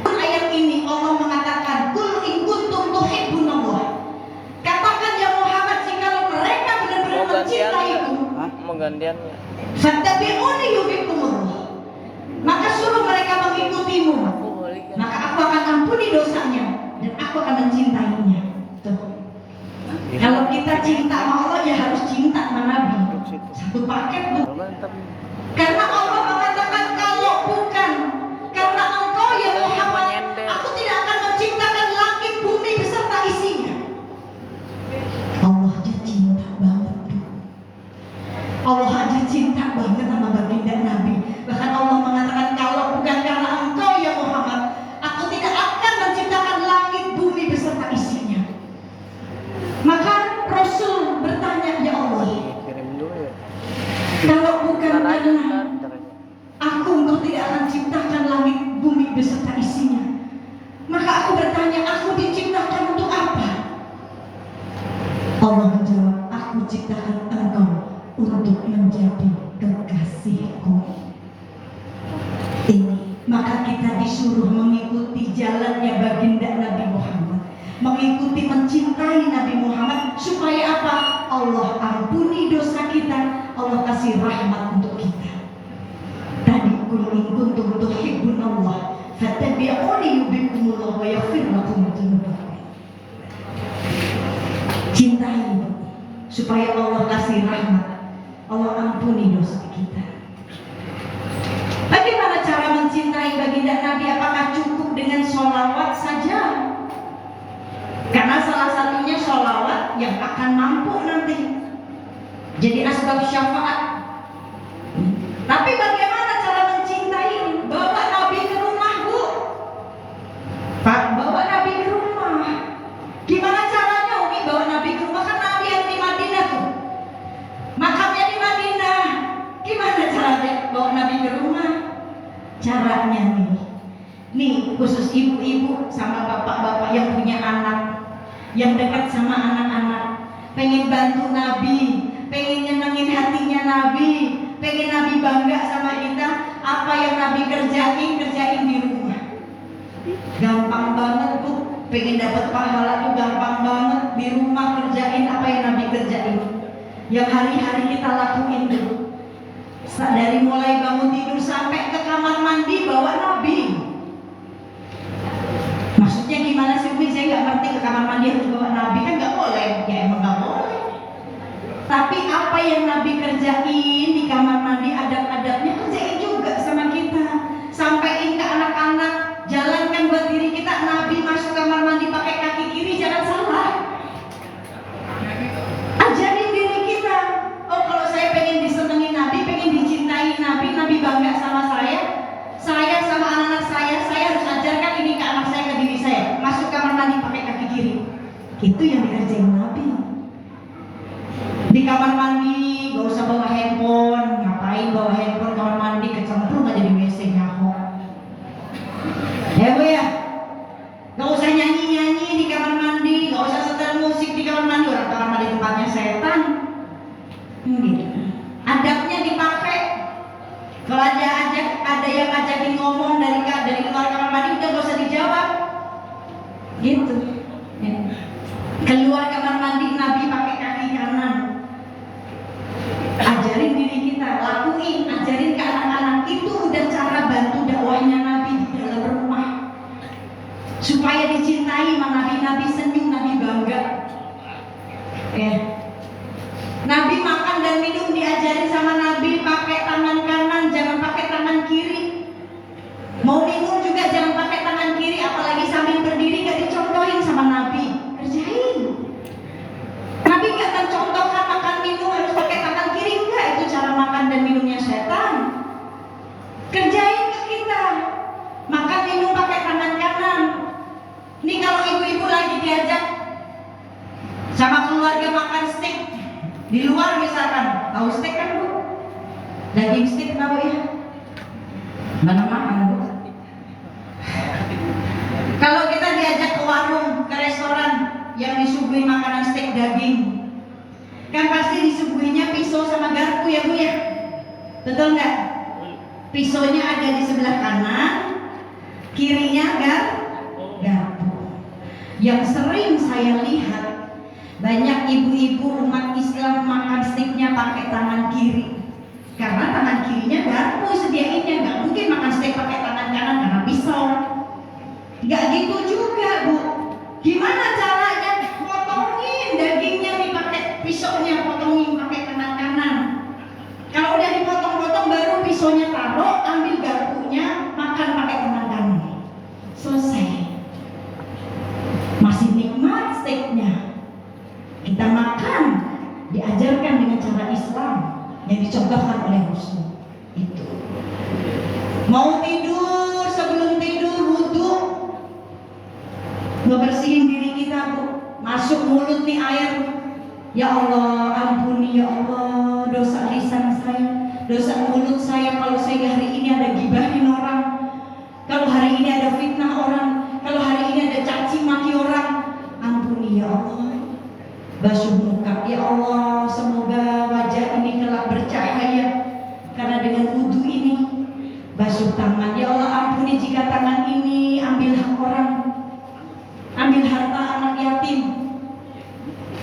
Ayat ini Allah mengatakan, "Qul in kuntum tuhibbunallah." Katakan ya Muhammad, jikalau mereka benar-benar mencintaiku, Mau gantiannya. fattabi'uni yuhibbukumullah. Maka suruh mereka mengikutimu, maka aku akan ampuni dosanya dan aku akan mencintainya. Tuh. Kalau kita cinta sama Allah ya harus cinta sama Nabi. Satu paket tuh. Karena Allah mengatakan kalau bukan karena engkau ya Muhammad, aku tidak akan menciptakan langit bumi beserta isinya. Allah aja cinta banget tuh. Allah aja cinta banget sama baginda Nabi. Bahkan Allah mengatakan kalau bukan karena engkau ya Muhammad, aku tidak akan menciptakan langit bumi beserta isinya. Maka Rasul bertanya, ya Allah, kalau bukan karena aku, engkau tidak akan ciptakan langit bumi beserta isinya. Maka aku bertanya, aku diciptakan untuk apa? Allah menjawab, aku ciptakan engkau untuk menjadi kekasihku. Ini, maka kita disuruh mengikuti jalannya baginda Nabi Muhammad, mengikuti mencintai Nabi Muhammad supaya apa? Allah ampuni dosa kita, Allah kasih rahmat untuk kita. Tadi qul in kuntum tuhibbunallah fattabi'uni yuhibbukumullah wa yaghfir lakum dzunubakum. Cintai supaya Allah kasih rahmat, Allah ampuni dosa kita. Bagaimana cara mencintai baginda Nabi? Apakah cukup dengan sholawat saja? Karena salah satunya sholawat yang akan mampu nanti jadi asbab syafaat. Tapi bagaimana cara mencintai? Bawa Nabi ke rumah, Bu. Pak, bawa Nabi ke rumah. Gimana caranya Umi bawa Nabi ke rumah? Kan Nabi yang di Madinah tuh, makamnya di Madinah. Gimana caranya bawa Nabi ke rumah? Caranya nih, Nih khusus ibu-ibu sama bapak-bapak yang punya anak, yang dekat sama anak-anak, pengen bantu Nabi, pengen nyenengin hatinya Nabi, pengen Nabi bangga sama kita. Apa yang Nabi kerjain di rumah. Gampang banget Bu, pengen dapat pahala tuh gampang banget. Di rumah kerjain apa yang Nabi kerjain, yang hari-hari kita lakuin dulu. Dari mulai bangun tidur sampai ke kamar mandi bawa Nabi. Maksudnya gimana sih Umi? Saya nggak ngerti, ke kamar mandi harus bawa Nabi, kan nggak boleh. Ya emang nggak boleh. Tapi apa yang Nabi kerjain di kamar mandi, adab-adabnya kerjain juga sama kita. Sampaiin ke anak-anak, jalankan buat diri kita. Nabi masuk kamar mandi pakai kaki kiri, jangan salah. Ajarin diri kita. Oh, kalau saya pengen disenengin Nabi, pengen dicintai Nabi, Nabi bangga sama saya sama anak-anak saya harus ajarkan ini ke anak saya, ke diri saya. Masuk kamar mandi pakai kaki kiri. Itu yang dikerjain Nabi. Di kamar mandi gak usah bawa handphone. Ngapain bawa handphone kamar mandi, kecemplung aja di WC nyahok. Ya Bu ya. Gak usah nyanyi-nyanyi di kamar mandi, gak usah setel musik di kamar mandi. Orang kamar mandi tempatnya setan. Gitu. Adabnya dipakai. Kalau ada yang ngajakin ngomong dari luar kamar mandi, udah gak usah dijawab. Gitu. Ya. Keluar kamar mandi Nabi pakai kaki kanan. Ajarin diri kita, lakuin, ajarin ke anak-anak. Itu udah cara bantu dakwahnya Nabi di dalam rumah. Supaya dicintai sama Nabi, Nabi senyum, Nabi bangga. Nabi makan dan minum diajarin sama Nabi pakai tangan kanan, jangan pakai tangan kiri. Mau minum juga jangan pakai tangan kiri, apalagi sambil berdiri gak dicontohin sama Nabi. Kerjain. Nabi gak tercontohkan makan minum harus pakai tangan kiri, enggak. Itu cara makan dan minumnya setan. Kerjain ke kita. Makan minum pakai tangan kanan. Ini kalau ibu-ibu lagi diajak sama keluarga makan steak di luar misalkan, tahu steak kan Bu? Daging steak tahu ya? Mana makan Bu? Kalau kita diajak ke warung, ke restoran yang disuguhin makanan steak daging, kan pasti disuguhinnya pisau sama garpu ya Bu ya? Betul nggak? Pisaunya ada di sebelah kanan, kirinya garpu. Yang sering saya lihat, banyak ibu-ibu umat Islam makan steaknya pakai tangan kiri, karena tangan kirinya garpu sediainnya. Nggak mungkin makan steak pakai tangan kanan karena pisau. Nggak gitu juga Bu. Gimana caranya? Potongin dagingnya nih pakai pisaunya, potongin pakai tangan kanan. Kalau udah dipotong-potong baru pisaunya taruh, ambil garpunya, makan pakai tangan kanan. Selesai. Masih nikmat steaknya. Kita makan diajarkan dengan cara Islam yang dicontohkan oleh Rasul. Itu. Mau tidur, sebelum tidur wudu, ngebersihin diri kita Bu. Masuk mulut nih air. Ya Allah, ampuni ya Allah dosa lisan saya, dosa mulut saya. Kalau saya hari ini ada gibahin orang, kalau hari ini ada fitnah orang, kalau hari ini ada caci maki orang, ampuni ya Allah. Basuh muka, ya Allah, semoga wajah ini kelak bercahaya karena dengan wudhu ini. Basuh tangan, ya Allah, ampuni jika tangan ini ambil hak orang, ambil harta anak yatim.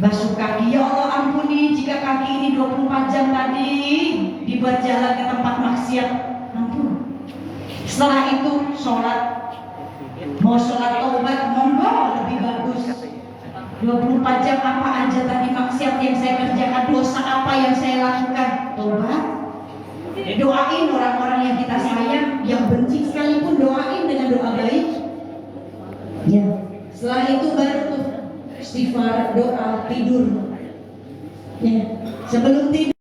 Basuh kaki, ya Allah, ampuni jika kaki ini 24 jam tadi dibuat jalan ke tempat maksiat. Ampun. Setelah itu sholat, mau sholat taubat monggo, lebih bagus. 24 jam apa aja tadi maksiat yang saya kerjakan, dosa apa yang saya lakukan, tobat. Doain orang-orang yang kita sayang, yang benci sekalipun doain dengan doa baik. Ya, setelah itu baru tuh istighfar, doa, tidur. Ya, sebelum tidur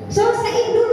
So se-Indonesia